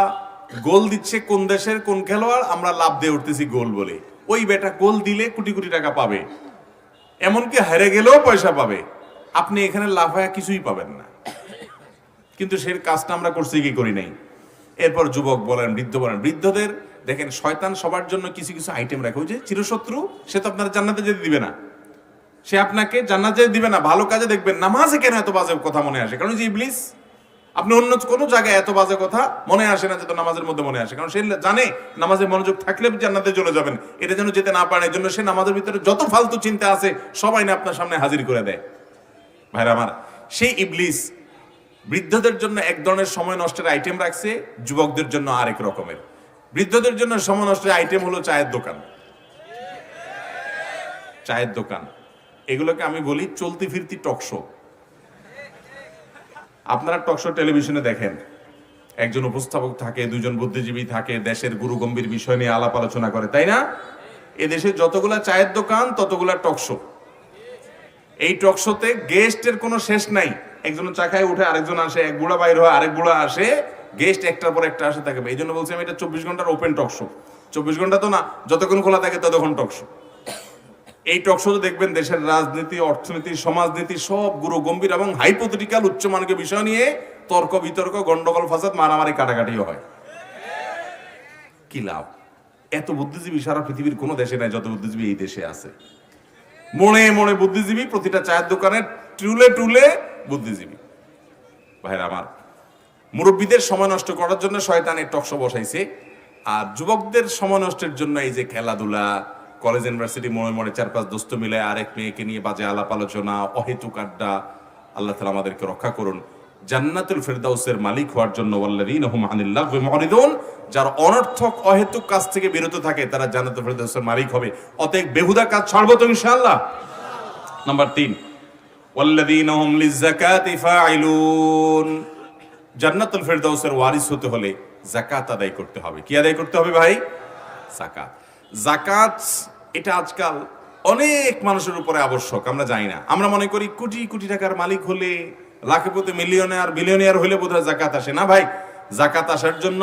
গোল দিচ্ছে কোন দেশের কোন খেলোয়াড়, আমরা লাভ দিয়ে উঠতেছি গোল বলে, ওই বেটা গোল দিলে কোটি কোটি টাকা পাবে, এমনকি হেরে গেলেও পয়সা পাবে, আপনি এখানে লাফায়া কিছুই পাবেন না। কিন্তু সেই কাজটা আমরা করছি কি করি নাই? এরপর যুবক বলেন, বৃদ্ধ বলেন, বৃদ্ধদের দেখেন শয়তান সবার জন্য কিছু কিছু আইটেম রাখে। ওই যে চিরশত্রু, সে তো আপনার জান্নাতে যেতে দিবে না, সে আপনাকে জান্নাতে দিবে না। ভালো কাজে দেখবেন নামাজে কেন এত বাজে কথা মনে আসে? কারণ যে ইবলিস, আপনি অন্য কোনো জায়গায় এত বাজে কথা মনে আসে না, যেটা নামাজের মধ্যে মনে আসে, কারণ সে জানে নামাজে মনোযোগ থাকলে জান্নাতে চলে যাবেন। এটা যেন যেতে না পারে, এই জন্য সে নামাজের ভিতরে যত ফালতু চিন্তা আছে সবাই না আপনার সামনে হাজির করে দেয়। ভাইরা আমার, সেই ইবলিস বৃদ্ধদের জন্য এক ধরনের সময় নষ্টের আইটেম রাখছে, যুবকদের জন্য আরেক রকমের। বৃদ্ধদের জন্য সময় নষ্টের আইটেম হলো চায়ের দোকান, চায়ের দোকান, এগুলোকে আমি বলি চলতি ফিরতি টকশো। আপনারা টকশো টেলিভিশনে দেখেন, একজন উপস্থাপক থাকে, দুজন বুদ্ধিজীবী থাকে, দেশের গুরু গম্ভীর বিষয় নিয়ে আলাপ আলোচনা করে, তাই না? এদেশে যতগুলা চায়ের দোকান ততগুলা টকশো। এই টকশোতে গেস্টের কোনো শেষ নাই। একজন চা খায় উঠে আরেকজন আসে, এক বুড়া বাইর হয় আরেক বুড়া আসে, গেস্ট একটার পর একটা আসে থাকে। এই জন্য বলছি আমি এটা 24 ঘন্টার ওপেন টকশো। 24 ঘন্টা তো না, যতক্ষণ খোলা থাকে ততক্ষণ টকশো। এই টকশোতে দেখবেন দেশের রাজনীতি, অর্থনীতি, সমাজনীতি সব গুরু গম্ভীর এবং হাইপোথেটিক্যাল উচ্চমানকে বিষয় নিয়ে তর্ক বিতর্ক, গন্ডগোল, ফাসাদ, মারামারি, কাটাকাটিও হয়। কি লাভ? এত বুদ্ধিজীবী সারা পৃথিবীর কোনো দেশে নাই যত বুদ্ধিজীবী এই দেশে আছে। মনে মনে বুদ্ধিজীবী, প্রতিটা চায়ের দোকানে টুলে টুলে বুদ্ধিজীবী। ভাইরা আমার, মুরব্বীদের সময় নষ্ট করার জন্য শয়তানের টকশো বসাইছে, আর যুবকদের সময় নষ্টের জন্য এই যে খেলাধুলা, কলেজ ইউনিভার্সিটি মনে মনে 4-5 দোস্ত মিলে আরেক মেয়েকে নিয়ে বাজে আলাপ আলোচনা, অহেতুক আড্ডা। আল্লাহ তাআলা আমাদেরকে রক্ষা করুন। জান্নাতুল ফেরদাউসের মালিক হওয়ার জন্য ওয়াল্লাযীনা হুম আনিল লাগwi মুরিদুন, যারা অনর্থক অহেতুক কাজ থেকে বিরত থাকে তারা জান্নাতুল ফেরদাউসের মালিক হবে। অতএব বেহুদা কাজ ছাড়বো তো ইনশাআল্লাহ। নাম্বার 3, ওয়াল্লাযীনা হুম লিয-যাকাতি ফাইলুন। জান্নাতুল ফেরদাউসের ওয়ারিস হতে হলে যাকাত আদায় করতে হবে। কি আদায় করতে হবে ভাই? যাকাত। যাকাত এটা আজকাল অনেক মানুষের উপরে আবশ্যক, আমরা জানি না। আমরা মনে করি কোটি কোটি টাকার মালিক হলে, লাখপতি, মিলিয়নিয়ার, বিলিয়নিয়ার হলে বোধহয় যাকাত আসে না। ভাই, যাকাত আসার জন্য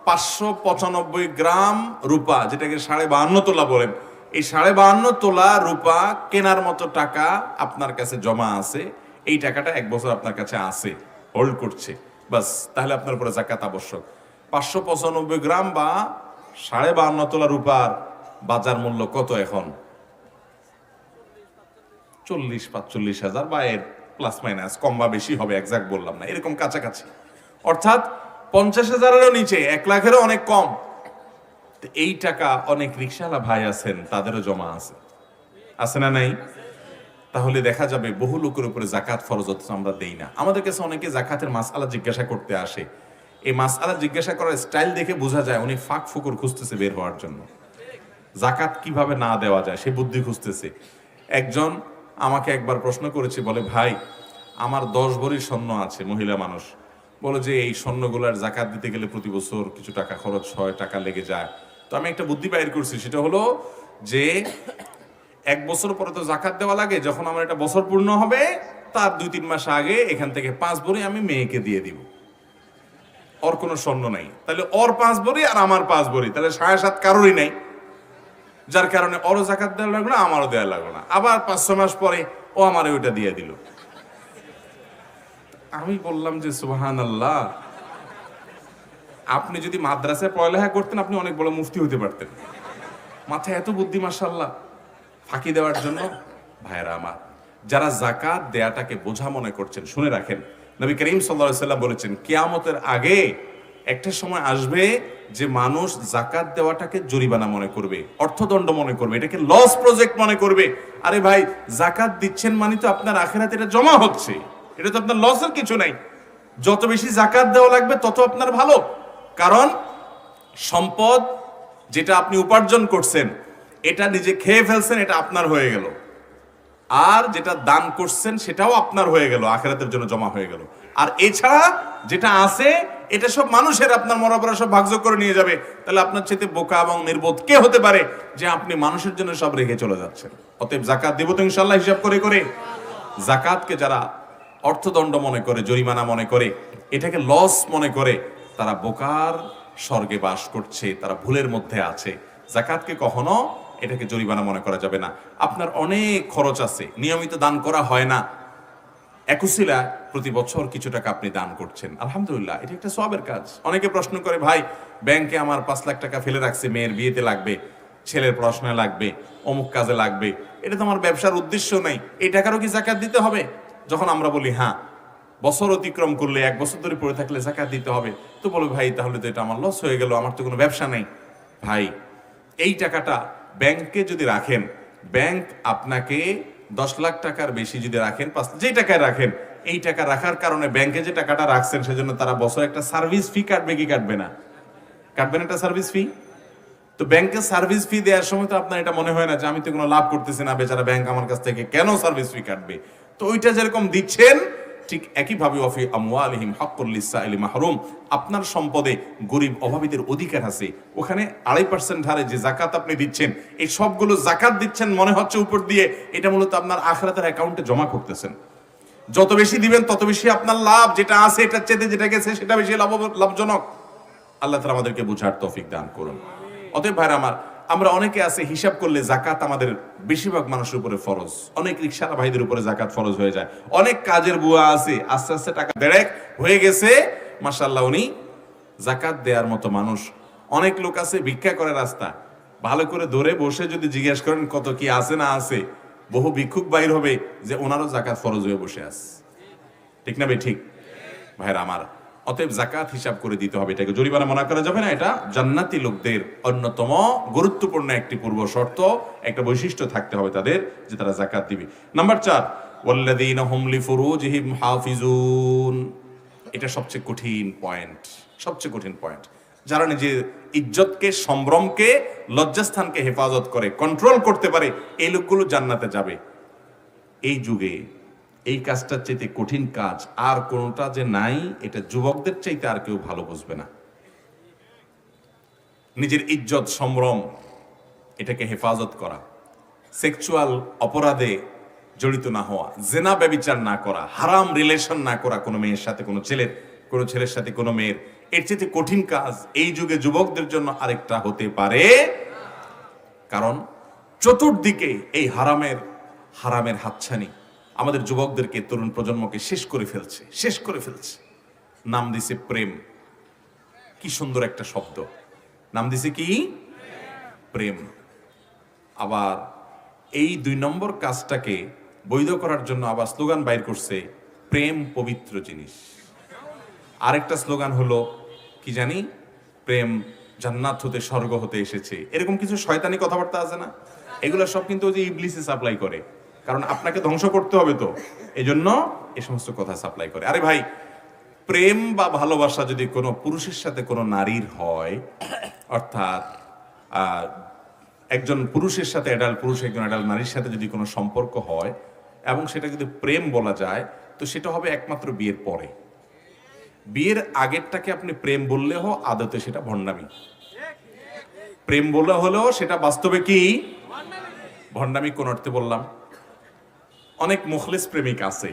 595 গ্রাম রূপা, যেটাকে 52.5 তোলা বলেন, এই 52.5 তোলা রূপা কেনার মতো টাকা আপনার কাছে জমা আছে। এই টাকাটা 1 বছর আপনার কাছে আছে, হোল্ড করছে, বাস, তাহলে আপনার উপরে যাকাত আবশ্যক। 595 গ্রাম বা 52.5 তোলা রূপার বাজার মূল্য কত এখন? 40-45 হাজার, বা এর প্লাস মাইনাস, কম বা বেশি হবে, এক্সাক্ট বললাম না, এরকম কাছাকাছি। অর্থাৎ 50,000-এরও নিচে, 1 লাখেরও অনেক কম। এই টাকা অনেক রিকশাওয়ালা ভাই আছেন, তাদেরও জমা আছে, আছে না নাই? তাহলে দেখা যাবে বহু লোকের উপরে যাকাত ফরজ, অথচ আমরা দেই না। আমাদের কাছে অনেকে যাকাতের মাসআলা জিজ্ঞাসা করতে আসে। এই মাসআলা জিজ্ঞাসা করার স্টাইল দেখে বোঝা যায় উনি ফাঁক ফুকুর খুঁজতেছে বের হওয়ার জন্য। যাকাত কিভাবে না দেওয়া যায় সে বুদ্ধি খুঁজতেছে। একজন আমাকে একবার প্রশ্ন করেছে, বলে ভাই আমার 10 ভরি স্বর্ণ আছে, মহিলা মানুষ, বলে যে এই স্বর্ণগুলার যাকাত দিতে গেলে প্রতি বছর কিছু টাকা খরচ হয়, টাকা লেগে যায়। তো আমি একটা বুদ্ধি বাইর করছি, সেটা হলো যে 1 বছর পরে তো যাকাত দেওয়া লাগে, যখন আমার একটা বছর পূর্ণ হবে তার 2-3 মাস আগে এখান থেকে 5 ভরি আমি মেয়েকে দিয়ে দিব। ওর কোনো স্বর্ণ নাই, তাহলে ওর 5 ভরি আর আমার 5 ভরি, তাহলে 7.5 কারোরই নাই। যার কারণে ওরও যাকাত দেওয়া লাগলো না, আমারও দেওয়া লাগলো না। আবার 5-6 মাস পরে ও আমার ওইটা দিয়ে দিল। আমি বললাম যে সুবহানাল্লাহ, আপনি যদি মাদ্রাসায় পড়ালেখা করতেন আপনি অনেক বড় মুফতি হতে পারতেন। মাথায় এত বুদ্ধি মাশাআল্লাহ, ফাঁকি দেওয়ার জন্য। ভাইরা আমার, যারা যাকাত দেয়াটাকে বোঝা মনে করছেন, শুনে রাখেন, নবী করিম সাল্লাল্লাহু আলাইহি ওয়াসাল্লাম বলেছেন কিয়ামতের আগে একটা সময় আসবে যে মানুষ যাকাত দেওয়াটাকে জরিমানা মনে করবে, অর্থদণ্ড মনে করবে, এটাকে লস প্রজেক্ট মনে করবে। আরে ভাই, যাকাত দিচ্ছেন মানে তো আপনার আখিরাতে এটা জমা হচ্ছে, এটা তো আপনার লসের কিছু নাই। যত বেশি যাকাত দেওয়া লাগবে তত আপনার ভালো, কারণ সম্পদ যেটা আপনি উপার্জন করছেন এটা নিজে খেয়ে ফেলছেন, এটা আপনার হয়ে গেল। আর যেটা দান করছেন সেটাও আপনার হয়ে গেল, আখিরাতের জন্য জমা হয়ে গেল। আর এছাড়া যেটা আছে এটা সব মানুষের, আপনার মরাপরা সব ভাগযোগ করে নিয়ে যাবে। তাহলে আপনার চেয়ে বোকা এবং নির্বোধ কে হতে পারে যে আপনি মানুষের জন্য সব রেখে চলে যাচ্ছেন? অতএব যাকাত দেব তো ইনশাআল্লাহ হিসাব করে করে। যাকাতকে যারা অর্থদণ্ড মনে করে, জরিমানা মনে করে, এটাকে লস মনে করে, তারা বোকার স্বর্গে বাস করছে, তারা ভুলের মধ্যে আছে। যাকাতকে কখনো এটাকে জরিমানা মনে করা যাবে না। আপনার অনেক খরচ আছে, নিয়মিত দান করা হয় না, একুশিলা প্রতি বছর কিছু টাকা আপনি দান করছেন, আলহামদুলিল্লাহ, এটা একটা সওয়াবের কাজ। অনেকে প্রশ্ন করে, ভাই ব্যাংকে আমার 5 লাখ টাকা ফেলে রাখছে, মেয়ের বিয়েতে লাগবে, ছেলের পড়াশোনায় লাগবে, অমুক কাজে লাগবে, এটা তো আমার ব্যবসার উদ্দেশ্য নাই, এই টাকারও কি যাকাত দিতে হবে? যখন আমরা বলি হ্যাঁ, বছর অতিক্রম করলে, 1 বছর ধরে পড়ে থাকলে যাকাত দিতে হবে, তো বলবে ভাই তাহলে তো এটা আমার লস হয়ে গেল, আমার তো কোনো ব্যবসা নেই। ভাই, এই টাকাটা ব্যাংকে যদি রাখেন, ব্যাংক আপনাকে 10 লাখ টাকার বেশি যদি রাখেন, যে টাকায় রাখেন, এই টাকা রাখার কারণে ব্যাংকে যে টাকাটা রাখছেন সেজন্য তারা বছর একটা সার্ভিস ফি কাটবে কি কাটবে না? কাটবে না একটা সার্ভিস ফি? তো তো ব্যাংকে সার্ভিস ফি দেওয়ার সময় তো আপনার এটা মনে হয় না যে আমি তো কোনো লাভ করতেছি না, বেচারা ব্যাংক আমার কাছ থেকে কেন সার্ভিস ফি কাটবে। তো ওইটা যেরকম দিচ্ছেন ঠিক একইভাবে ওয়াফি আমওয়ালিহিম হাক্কুল লিসসাইলি মাহরুম, আপনার সম্পদে গরিব অভাবীদের অধিকার আছে। ওখানে 2.5% হারে যে জাকাত আপনি দিচ্ছেন, এই সবগুলো জাকাত দিচ্ছেন মনে হচ্ছে উপর দিয়ে, এটা মূলত আপনার আখিরাতের অ্যাকাউন্টে জমা করতেছেন। যত বেশি দিবেন তত বেশি আপনার লাভ, যেটা আছে এটার চেয়ে যেটা গেছে সেটা বেশি লাভজনক। আল্লাহ তাআলা আমাদেরকে বুঝার তৌফিক দান করুন। অতএব ভাইরা আমার, আমরা অনেকে আছে হিসাব করলে জাকাত আমাদের বেশিরভাগ মানুষের উপরে ফরজ, অনেক রিকশার ভাইদের উপরে জাকাত ফরজ হয়ে যায়, অনেক কাজের বুয়া আছে আস্তে আস্তে টাকা বেড়েক হয়ে গেছে, মাশাআল্লাহ উনি জাকাত দেওয়ার মতো মানুষ। অনেক লোক আছে ভিক্ষা করে রাস্তা, ভালো করে ধরে বসে যদি জিজ্ঞেস করেন কত কি আছে না আছে, বহু ভিক্ষুক বাইর হবে যে ওনারও জাকাত ফরজ হয়ে বসে আছে। ঠিক না ভাই? ঠিক ভাইরা আমার, অতএব জাকাত হিসাব করে দিতে হবে, এটাকে জরিমানা মনে করা যাবে না। এটা জান্নাতি লোকদের অন্যতম গুরুত্বপূর্ণ একটি পূর্ব শর্ত, একটা বৈশিষ্ট্য থাকতে হবে তাদের, যে তারা জাকাত দিবে। নাম্বার 4, ওয়াল্লাযীনা হুম লিফুরুজিহিম হাফিজুন। এটা সবচেয়ে কঠিন পয়েন্ট, সবচেয়ে কঠিন পয়েন্ট। যারা নিজের ইজ্জতকে, সম্ভ্রমকে, লজ্জাস্থানকে হেফাজত করে, কন্ট্রোল করতে পারে, এই লোকগুলো জান্নাতে যাবে। এই যুগে এই কাজটার চাইতে কঠিন কাজ আর কোনটা যে নাই, এটা যুবকদের চাইতে আর কেউ ভালো বুঝবে না। নিজের ইজ্জত, সম্ভ্রম এটাকে হেফাজত করা, সেক্সুয়াল অপরাধে জড়িত না হওয়া, জেনা ব্যভিচার না করা, হারাম রিলেশন না করা কোনো মেয়ের সাথে, কোনো ছেলের সাথে কোনো মেয়ের, এর চাইতে কঠিন কাজ এই যুগে যুবকদের জন্য আরেকটা হতে পারে। কারণ চতুর্দিকে এই হারামের হাতছানি আমাদের যুবকদেরকে, তরুণ প্রজন্মকে শেষ করে ফেলছে। নাম দিছে প্রেম। কি সুন্দর একটা শব্দ, নাম দিছে কি? প্রেম। আবার এই 2 নম্বর কাজটাকে বৈধ করার জন্য আবার স্লোগান বাইর করছে, প্রেম পবিত্র জিনিস। আরেকটা স্লোগান হলো কি জানি, প্রেম জান্নাত হতে, স্বর্গ হতে এসেছে, এরকম কিছু শয়তানি কথাবার্তা আছে না? এগুলো সব কিন্তু ওই যে ইবলিসে সাপ্লাই করে, কারণ আপনাকে ধ্বংস করতে হবে, তো এই জন্য এই সমস্ত কথা সাপ্লাই করে। আরে ভাই, প্রেম বা ভালোবাসা যদি কোনো পুরুষের সাথে কোনো নারীর হয়, অর্থাৎ একজন পুরুষের সাথে অ্যাডাল্ট পুরুষ একজন অ্যাডাল্ট নারীর সাথে যদি কোনো সম্পর্ক হয় এবং সেটা যদি প্রেম বলা যায়, তো সেটা হবে একমাত্র বিয়ের পরে। বিয়ের আগেরটাকে আপনি প্রেম বললেও আদতে সেটা ভণ্ডামি, প্রেম বলে হলেও সেটা বাস্তবে কি ভণ্ডামি। কোন অর্থে বললাম? অনেক মুখলিস প্রেমিক আছে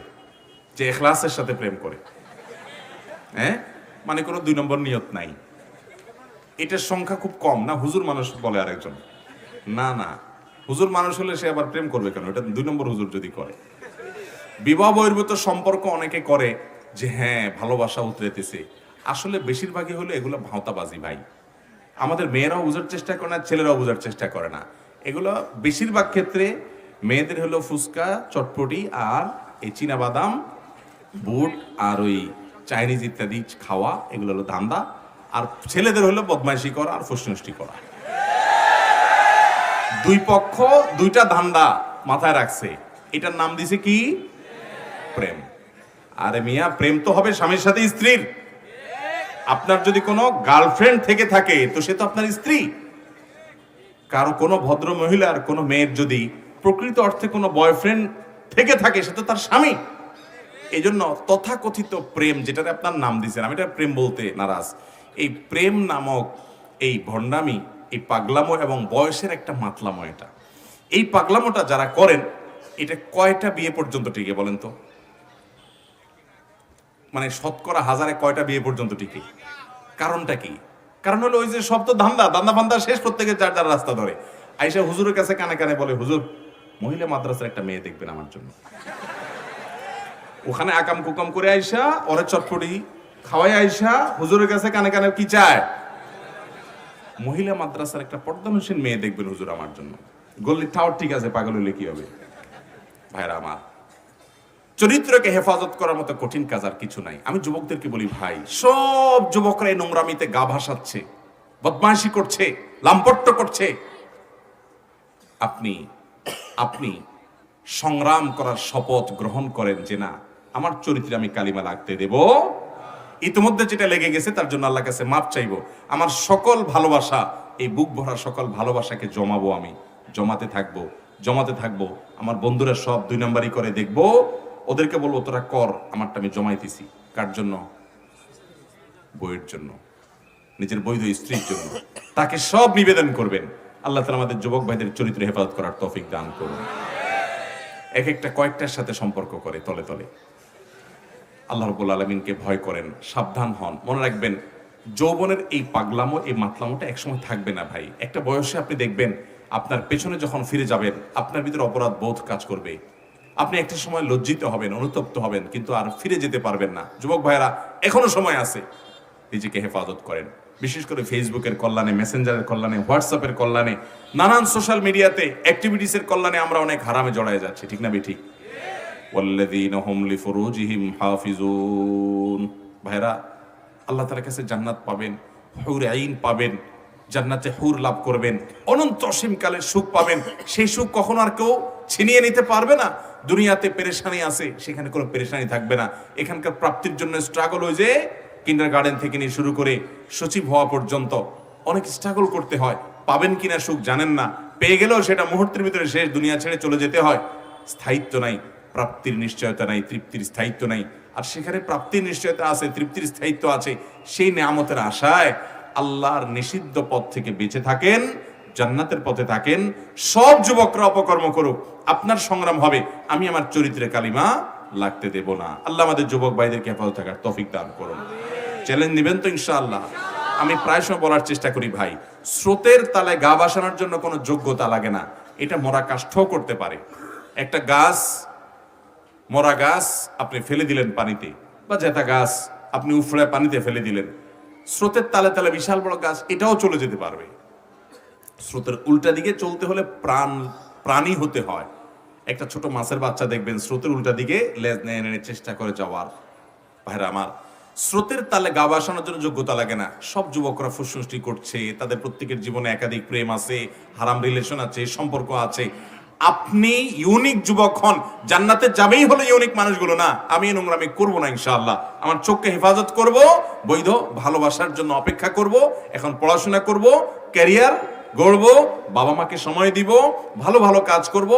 যে ইখলাসের সাথে প্রেম করে, মানে কোনো 2 নম্বর নিয়ত নাই। এটার সংখ্যা খুব কম না? হুজুর মানুষ বলে আরেকজন, না হুজুর মানুষ হলে সে আবার প্রেম করবে কেন? এটা 2 নম্বর হুজুর যদি করে। বিবাহ বহির্ভূত সম্পর্ক অনেকে করে যে হ্যাঁ ভালোবাসা উতরেতেছে, আসলে বেশিরভাগই হলো এগুলো ভাঁওতাবাজি ভাই। আমাদের মেয়েরাও বোঝার চেষ্টা করে না, ছেলেরাও বোঝার চেষ্টা করে না। এগুলো বেশিরভাগ ক্ষেত্রে মেয়েদের হলো ফুচকা, চটপটি আর এই চীনাবাদাম, বুট আর ওই চাইনিজ ইত্যাদি খাওয়া, এগুলো হলো ধান্দা। আর ছেলেদের হলো বদমাইশি করা আর ফুসনষ্টি করা। 2 পক্ষ 2টা ধান্দা মাথায় রাখছে, এটার নাম দিছে কি? প্রেম। আরে মিয়া, প্রেম তো হবে স্বামীর সাথে স্ত্রীর। আপনার যদি কোনো গার্লফ্রেন্ড থেকে থাকে তো সে তো আপনার স্ত্রী। কারো কোনো ভদ্র মহিলার কোনো মেয়ের যদি প্রকৃত অর্থে কোনো বয়ফ্রেন্ড থেকে থাকে সে তো তার স্বামী। এই জন্য তথাকথিত প্রেম, যেটাতে আপনার নাম দিয়েছেন, আমি এটা প্রেম বলতে নারাজ, এই প্রেম নামক এই ভণ্ডামি, এই পাগলামো এবং বয়সের একটা মাতলামো, এটা এই পাগলামোটা যারা করেন, এটা কয়টা বিয়ে পর্যন্ত টিকে বলেন তো? মানে শতকরা 1000-এ কয়টা বিয়ে পর্যন্ত টিকে? কারণটা কি? কারণ হলো ওই যে সব তো ধান্দা ফান্দা শেষ, প্রত্যেকে যার যার রাস্তা ধরে। আইসা হুজুরের কাছে কানে কানে বলে, হুজুর মহিলা মাদ্রাসার একটা মেয়ে দেখবেন আমার জন্য। ওখানে আকাম কুকাম করে আইসা ওরে চটপটি খাওয়াই আইসা হুজুরের কাছে কানে কানে কি চায়? মহিলা মাদ্রাসার একটা পর্দানসীন মেয়ে দেখবেন হুজুর আমার জন্য। গল্লি টাওয়ার ঠিক আছে, পাগল হলে কি হবে? ভাইরা আমার, চরিত্রকে হেফাজত করার মতো কঠিন কাজ আর কিছু নাই। আমি যুবকদেরকে বলি, ভাই সব যুবকরা এই নোংরামিতে গা ভাসাচ্ছে, বদমাইশি করছে, লাম্পট্য করছে। আপনি সংগ্রাম করার শপথ গ্রহণ করেন যে না, আমার চরিত্রে আমি কালিমা লাগতে দেব। ইতিমধ্যে যেটা লেগে গেছে তার জন্য আল্লাহর কাছে মাপ চাইবো। আমার সকল ভালোবাসা এই বুক ভরা সকল ভালোবাসাকে জমাবো, আমি জমাতে থাকবো। আমার বন্ধুরা সব 2 নাম্বারই করে দেখবো, ওদেরকে বলবো তোরা কর, আমারটা আমি জমাইতেছি। কার জন্য? বইয়ের জন্য, নিজের বৈধ স্ত্রীর জন্য। তাকে সব নিবেদন করবেন। আল্লাহ তাআলা আমাদের যুবক ভাইদের চরিত্র হেফাজত করার তৌফিক দান করুন। এক একটা কয়েকটার সাথে সম্পর্ক করে তলে তলে। আল্লাহ রাব্বুল আলামিনকে ভয় করেন, সাবধান হন। মনে রাখবেন, যৌবনের এই পাগলামো, এই মাতলামোটা একসময় থাকবে না ভাই। একটা বয়সে আপনি দেখবেন আপনার পেছনে যখন ফিরে যাবেন আপনার ভিতরে অপরাধ বোধ কাজ করবে। আপনি একটা সময় লজ্জিত হবেন, অনুতপ্ত হবেন, কিন্তু আর ফিরে যেতে পারবেন না। যুবক ভাইরা, এখনো সময় আছে, নিজেকে হেফাজত করেন। বিশেষ করে ফেসবুকের কল্যাণে, মেসেঞ্জারের কল্যাণে, হোয়াটসঅ্যাপের কল্যাণে, নানান সোশ্যাল মিডিয়াতে অ্যাক্টিভিটিসের কল্যাণে আমরা অনেক হারামে জড়ায় যাচ্ছি, ঠিক না বেঠিক? ওয়াল্লাযীনা হুম লিফুরুজিহিম হাফিজুন। ভাইরা, আল্লাহ তাআলার কাছে জান্নাত পাবেন, হুর আইন পাবেন, জান্নাতে হুর লাভ করবেন, অনন্ত অসীমকালের সুখ পাবেন। সেই সুখ কখনো আর কেউ ছিনিয়ে নিতে পারবে না। দুনিয়াতে পেরেশানি আছে, সেখানে কোনো পেরেশানি থাকবে না। এখানকার প্রাপ্তির জন্য স্ট্রাগল হয়ে যে কিন্ডারগার্টেন থেকে নিয়ে শুরু করে সচিব হওয়া পর্যন্ত অনেক স্ট্রাগল করতে হয়। পাবেন কিনা সুখ জানেন না, পেয়ে গেলেও সেটা মুহূর্তের ভিতরে শেষ, দুনিয়া ছেড়ে চলে যেতে হয়। স্থায়িত্ব নাই, প্রাপ্তির নিশ্চয়তা নাই, তৃপ্তির স্থায়িত্ব নাই। আর সেখানে প্রাপ্তির নিশ্চয়তা আছে, তৃপ্তির স্থায়িত্ব আছে। সেই নেয়ামতের আশায় আল্লাহর নিষিদ্ধ পথ থেকে বেঁচে থাকেন, জান্নাতের পথে থাকেন। সব যুবকরা অপকর্ম করুক, আপনার সংগ্রাম হবে আমি আমার চরিত্রে কালিমা লাগতে দেব না। আল্লাহ আমাদের যুবক ভাইদেরকে হেফাজত থাকার তৌফিক দান করুন। চ্যালেঞ্জ নেবেন তো ইনশাআল্লাহ? আমি প্রায় সময় বলার চেষ্টা করি, ভাই, স্রোতের তালে গা ভাসানোর জন্য কোনো যোগ্যতা লাগে না। এটা মরা কাষ্ঠও করতে পারে। একটা গাছ, মরা গাছ আপনি ফেলে দিলেন পানিতে, বা জেতা গাছ আপনি উফড়ে পানিতে ফেলে দিলেন, স্রোতের তালে তালে বিশাল বড় গাছ এটাও চলে যেতে পারবে। স্রোতের উল্টা দিকে চলতে হলে প্রাণী হতে হয়। একটা ছোট মাছের বাচ্চা দেখবেন স্রোতের উল্টা দিকে লেজ নেড়ে নেড়ে চেষ্টা করে যাওয়ার। ভাইরা আমার, স্রোতের তালে গা ভাসানোর জন্য যোগ্যতা লাগে না। সব যুবকরা ফুসফুসটি করছে, তাদের প্রত্যেকের জীবনে একাধিক প্রেম আছে, হারাম রিলেশন আছে, সম্পর্ক আছে। আপনি ইউনিক যুবক হন, জান্নাতে যাবেই হলো ইউনিক মানুষগুলো না। আমি নোংরামি করবো না ইনশাআল্লাহ। আমার চোখকে হেফাজত করব, বৈধ ভালোবাসার জন্য অপেক্ষা করব, এখন পড়াশোনা করব, ক্যারিয়ার গড়ব, বাবা মাকে সময় দিব, ভালো ভালো কাজ করব,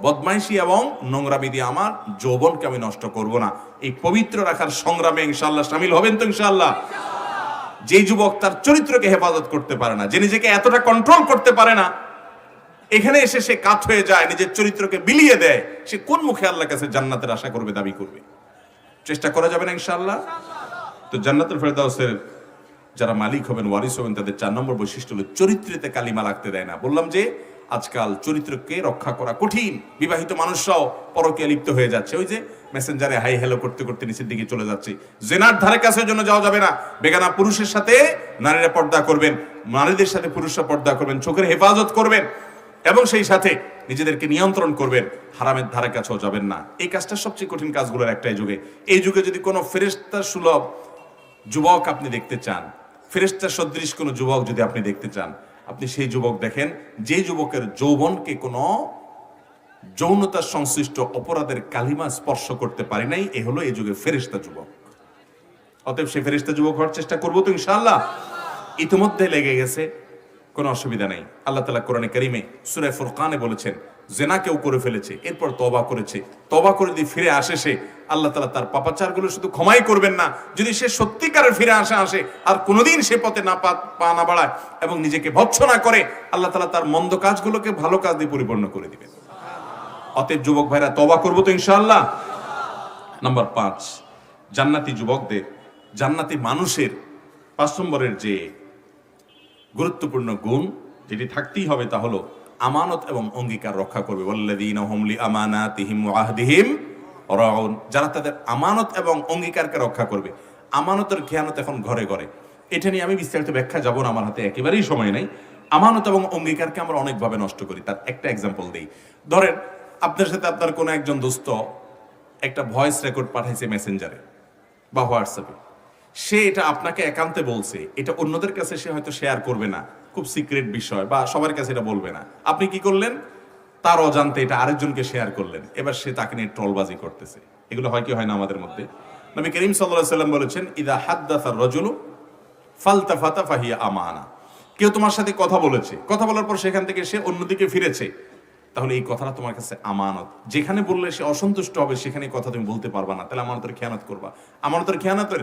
বদমাইশি এবং নোংরামি দিয়ে আমার যৌবনকে আমি নষ্ট করব না। এই পবিত্র রাখার সংগ্রামে ইনশাআল্লাহ শামিল হবেন তো ইনশাআল্লাহ? যে যুবক তার চরিত্রকে হেফাজত করতে পারে না, যে নিজেকে এতটা কন্ট্রোল করতে পারে না, এখানে এসে সে কাত হয়ে যায়, নিজের চরিত্রকে বিলিয়ে দেয়, সে কোন মুখে আল্লাহর কাছে জান্নাতের আশা করবে, দাবি করবে? চেষ্টা করা যাবে না ইনশাআল্লাহ? তো জান্নাতুল ফেরদাউসের যারা মালিক হবেন, ওয়ারিস হবেন, তাদের 4 নম্বর বৈশিষ্ট্য হলো চরিত্রেতে কালিমা লাগতে দেয় না। বললাম যে আজকাল চরিত্রকে রক্ষা করা কঠিন। বিবাহিত মানুষরাও পরকীয়া লিপ্ত হয়ে যাচ্ছে। ওই যে মেসেঞ্জারে হাই হ্যালো করতে করতে নিচের দিকে চলে যাচ্ছে। জেনার ধারে কাছে জন্য যাওয়া যাবে না। বেগানা পুরুষের সাথে নারীরা পর্দা করবেন, নারীদের সাথে পুরুষরা পর্দা করবেন, চোখের হেফাজত করবেন এবং সেই সাথে নিজেদেরকে নিয়ন্ত্রণ করবেন। হারামের ধারে কাছেও যাবেন না। এই কাজটা সবচেয়ে কঠিন কাজগুলোর একটাই যুগে। এই যুগে যদি কোনো ফেরেশতা সুলভ যুবক আপনি দেখতে চান, ফেরেশতা সদৃশ কোনো যুবক যদি আপনি দেখতে চান, আপনি সেই যুবক দেখেন যে যুবকের যৌবনকে কোনো যৌনতার সংশ্লিষ্ট অপরাধের কালিমা স্পর্শ করতে পারে নাই। এ হলো এই যুগের ফেরেশতা যুবক। অতএব সে ফেরেশতা যুবক হওয়ার চেষ্টা করবো তো ইনশাআল্লাহ? ইতিমধ্যে লেগে গেছে, কোনো অসুবিধা নেই। আল্লাহ তাআলা কোরআনে কারীমে সূরা ফুরকানে বলেছেন, জেনা কেউ করে ফেলেছে, এরপর তওবা করেছে, তওবা করে যদি ফিরে আসে সে, আল্লাহ তাআলা তার পাপাচারগুলো শুধু ক্ষমাই করবেন না, যদি সে সত্যিকারের ফিরে আসে আর কোনোদিন সে পথে না পা না বাড়ায় এবং নিজেকে ভৎসনা করে, আল্লাহ তাআলা তার মন্দ কাজগুলোকে ভালো কাজ দিয়ে পরিপূর্ণ করে দিবেন। অতএব যুবক ভাইরা, তওবা করবো তো ইনশাআল্লাহ? নাম্বার 5, জান্নাতি যুবকদের, জান্নাতি মানুষের 5 নম্বরের যে গুরুত্বপূর্ণ গুণ যেটি থাকতেই হবে তা হলো আমানত এবং অঙ্গীকার রক্ষা করবে। ওয়াল্লাযীনা হুম লিআমানাতিহিম ওয়া আহদিহিম রাউন। যারা তাদের আমানত এবং অঙ্গীকারকে রক্ষা করবে। আমানতের খেয়ানত এখন ঘরে ঘরে। এটা নিয়ে আমি বিস্তারিত ব্যাখ্যা যাব না, আমার হাতে একেবারেই সময় নেই। আমানত এবং অঙ্গীকারকে আমরা অনেকভাবে নষ্ট করি। তার একটা এক্সাম্পল দেই। ধরেন আপনার সাথে আপনার কোনো একজন দোস্ত একটা ভয়েস রেকর্ড পাঠাইছে মেসেঞ্জারে বা হোয়াটসঅ্যাপে। সে এটা আপনাকে একান্তে বলছে, এটা অন্যদের কাছে সে হয়তো শেয়ার করবে না, খুব সিক্রেট বিষয়, বা সবার কাছে এটা বলবে না। আপনি কি করলেন? তার অজান্তে এটা আরেকজনকে শেয়ার করলেন। এবার সে তাকে নিয়ে ট্রলবাজি করতেছে। এগুলো হয় কি হয় না আমাদের মধ্যে? নবী করিম সাল্লাল্লাহু আলাইহি ওয়াসাল্লাম বলেছেন, ইদা হাদ্দাসা রাজুলু ফালতাফাতা ফাহিয়া আমানা। কেউ তোমার সাথে কথা বলেছে, কথা বলার পর সেখান থেকে সে অন্যদিকে ফিরেছে, তাহলে এই কথাটা তোমার কাছে আমানত। যেখানে বললে সে অসন্তুষ্ট হবে সেখানে এই কথা তুমি বলতে পারবা না, তাহলে আমানতের খেয়ানত করবা। আমানতের খেয়ানতের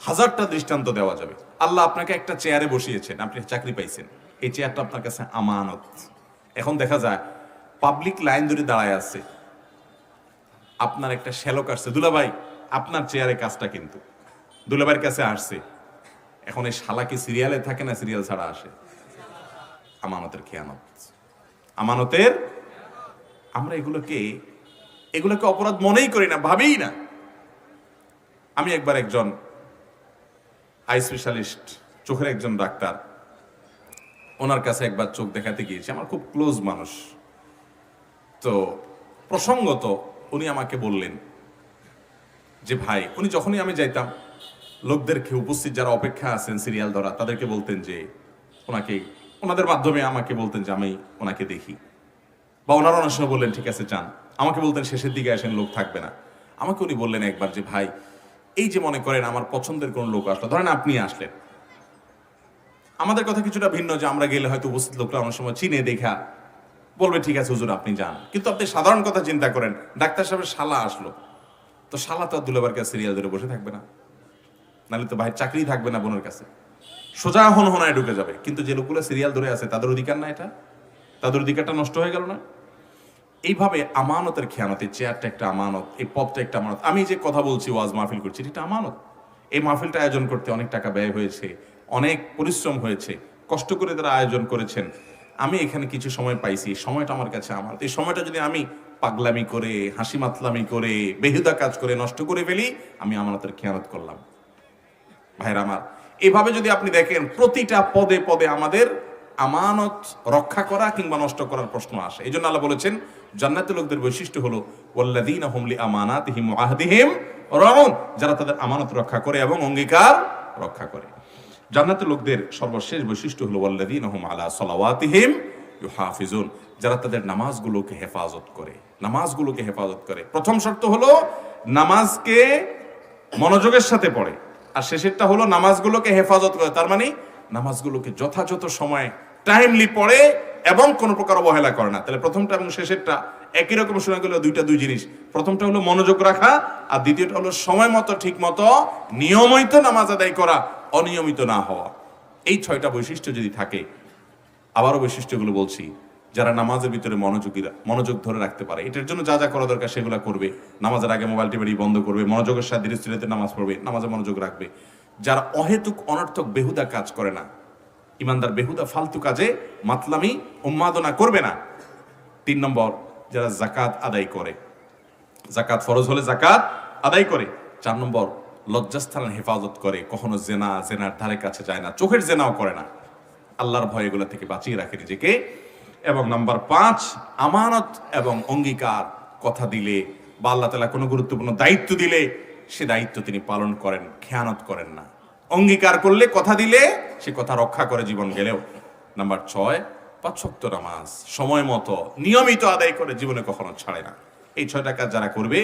হাজারটা দৃষ্টান্ত দেওয়া যাবে। আল্লাহ আপনাকে একটা চেয়ারে বসিয়েছেন, আপনি চাকরি পাইছেন, এই চেয়ারটা আপনার কাছে আমানত। এখন দেখা যায় পাবলিক লাইন ধরে দাঁড়ায় আছে, আপনার একটা শ্যালক আসছে, দুলাভাই আপনার চেয়ারে কাজটা, কিন্তু দুলাভাইয়ের কাছে আসছে। এখন এই শালা কি সিরিয়ালে থাকে না সিরিয়াল ছাড়া আসে? আমানতের খেয়ানত, আমানতের। আমরা এগুলোকে অপরাধ মনেই করি না, ভাবেই না। আমি একবার একজন আই স্পেশালিস্ট, চোখের একজন ডাক্তার, ওনার কাছে একবার চোখ দেখাতে গিয়েছি। আমার খুব ক্লোজ মানুষ। তো প্রসঙ্গত উনি আমাকে বললেন যে ভাই, উনি যখনই আমি যাইতাম লোকদেরকে, উপস্থিত যারা অপেক্ষা আছেন সিরিয়াল ধরা, তাদেরকে বলতেন যে ওনাদের মাধ্যমে আমাকে বলতেন যে আমি ওনাকে দেখি, বা ওনারা অনেক সময় বললেন ঠিক আছে যান, আমাকে বলতেন শেষের দিকে আসেন, লোক থাকবে না। আমাকে উনি বললেন একবার যে ভাই, এই যে মনে করেন আমার পছন্দের কোন লোক আসলো, ধরেন আপনি আসলেন, আমাদের কথা কিছুটা ভিন্ন, যে আমরা গেলে হয়তো উপস্থিত লোকরা অনেক সময় চিনে দেখা বলবে ঠিক আছে হুজুর আপনি যান। কিন্তু আপনি সাধারণ কথা চিন্তা করেন, ডাক্তার সাহেবের শালা আসলো, তো শালা তো আর দুলাবার কাছে সিরিয়াল ধরে বসে থাকবে না, নাহলে তো ভাই চাকরি থাকবে না বোনের কাছে, সোজা হনহনায় ঢুকে যাবে। কিন্তু যে লোকগুলো সিরিয়াল ধরে আছে তাদের অধিকার না, এটা তাদের অধিকারটা নষ্ট হয়ে গেল না? এইভাবে আমানতের খেয়ানতের চেয়ারটা একটা আমানত, এই পদটা একটা আমানত। আমি যে কথা বলছি, ওয়াজ মাহফিল করছি, এটা আমানত। এই মাহফিলটা আয়োজন করতে অনেক টাকা ব্যয় হয়েছে, অনেক পরিশ্রম হয়েছে, কষ্ট করে তারা আয়োজন করেছেন। আমি এখানে কিছু সময় পাইছি, সময়টা আমার কাছে আমানত। এই সময়টা যদি আমি পাগলামি করে, হাসি মাতলামি করে, বেহুদা কাজ করে নষ্ট করে ফেলি, আমি আমানতের খেয়ানত করলাম। ভাইরা আমার, এভাবে যদি আপনি দেখেন প্রতিটা পদে পদে আমাদের আমানত রক্ষা করা কিংবা নষ্ট করার প্রশ্ন আসে। এই জন্য আল্লাহ বলেছেন জান্নাতের লোকদের বৈশিষ্ট্য হলো ওয়াল্লাযীনা হুম লিআমানাতিহিম ওয়া আহদিহিম রাউন, যারা তাদের আমানত রক্ষা করে এবং অঙ্গীকার রক্ষা করে। জান্নাতের লোকদের সর্বশেষ বৈশিষ্ট্য হলো ওয়াল্লাযীনা হুম আলা সালাওয়াতিহিম ইউহাফিজুন, যারা তাদের নামাজগুলোকে হেফাজত করে, নামাজগুলোকে হেফাজত করে। প্রথম শর্ত হলো নামাজকে মনোযোগের সাথে পড়ে, আর শেষেরটা হলো নামাজগুলোকে হেফাজত করে। তার মানে নামাজগুলোকে যথাযথ সময়ে টাইমলি পড়ে এবং কোনো প্রকার অবহেলা করে না। তাহলে প্রথমটা এবং শেষেরটা একই রকম শোনা গেল, দুই জিনিস। প্রথমটা হলো মনোযোগ রাখা, আর দ্বিতীয়টা হলো সময় মতো ঠিক মতো নিয়মিত নামাজ আদায় করা, অনিয়মিত না হওয়া। এই 6টা বৈশিষ্ট্য যদি থাকে, আবারও বৈশিষ্ট্যগুলো বলছি, যারা নামাজের ভিতরে মনোযোগ ধরে রাখতে পারে, এটার জন্য যা যা করা দরকার সেগুলো করবে। নামাজের আগে মোবাইল টিভি বন্ধ করবে, মনোযোগের সাথে ধীরে স্থিরতে নামাজ পড়বে, নামাজে মনোযোগ রাখবে। যারা অহেতুক অনর্থক বেহুদা কাজ করে না, ইমানদার বেহুদা ফালতু কাজে মাতলামি উন্মাদনা করবে না। 3 নম্বর, যারা জাকাত আদায় করে, জাকাত ফরজ হলে জাকাত আদায় করে। 4 নম্বর, লজ্জাস্থানের হেফাজত করে, কখনো জেনার ধারে কাছে যায় না, চোখের জেনাও করে না, আল্লাহর ভয় এগুলো থেকে বাঁচিয়ে রাখে নিজেকে। এবং নাম্বার 5, আমানত এবং অঙ্গীকার, কথা দিলে বা আল্লাহ তাআলা কোনো গুরুত্বপূর্ণ দায়িত্ব দিলে সে দায়িত্ব তিনি পালন করেন, খেয়ানত করেন না। অঙ্গীকার করলে, কথা দিলে সে কথা রক্ষা করে জীবন গেলেও। নাম্বার 6, 5 ওয়াক্ত নামাজ সময় মতো নিয়মিত আদায় করে, জীবনে কখনো ছাড়ে না। এই 6টা কাজ যারা করবে,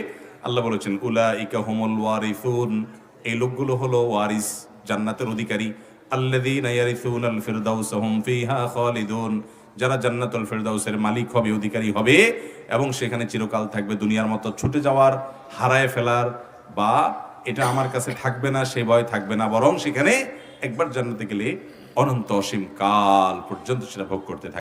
আল্লাহ বলেছেন উলাইকা হুমুল ওয়ারিসুন, এই লোকগুলো হলো ওয়ারিস, জান্নাতের অধিকারী। আল্লাযীনা ইয়ারিসুনাল ফিরদাউস হুম ফিহা খালিদুন, যারা জান্নাতুল ফিরদাউসের মালিক হবে, অধিকারী হবে এবং সেখানে চিরকাল থাকবে। দুনিয়ার মতো ছুটে যাওয়ার, হারায় ফেলার বা এটা আমার কাছে থাকবে না সে ভয় থাকবে না, বরং সেখানে একবার জান্নাতে গেলে অনন্ত অসীম কাল পর্যন্ত সেটা ভোগ করতে থাকে।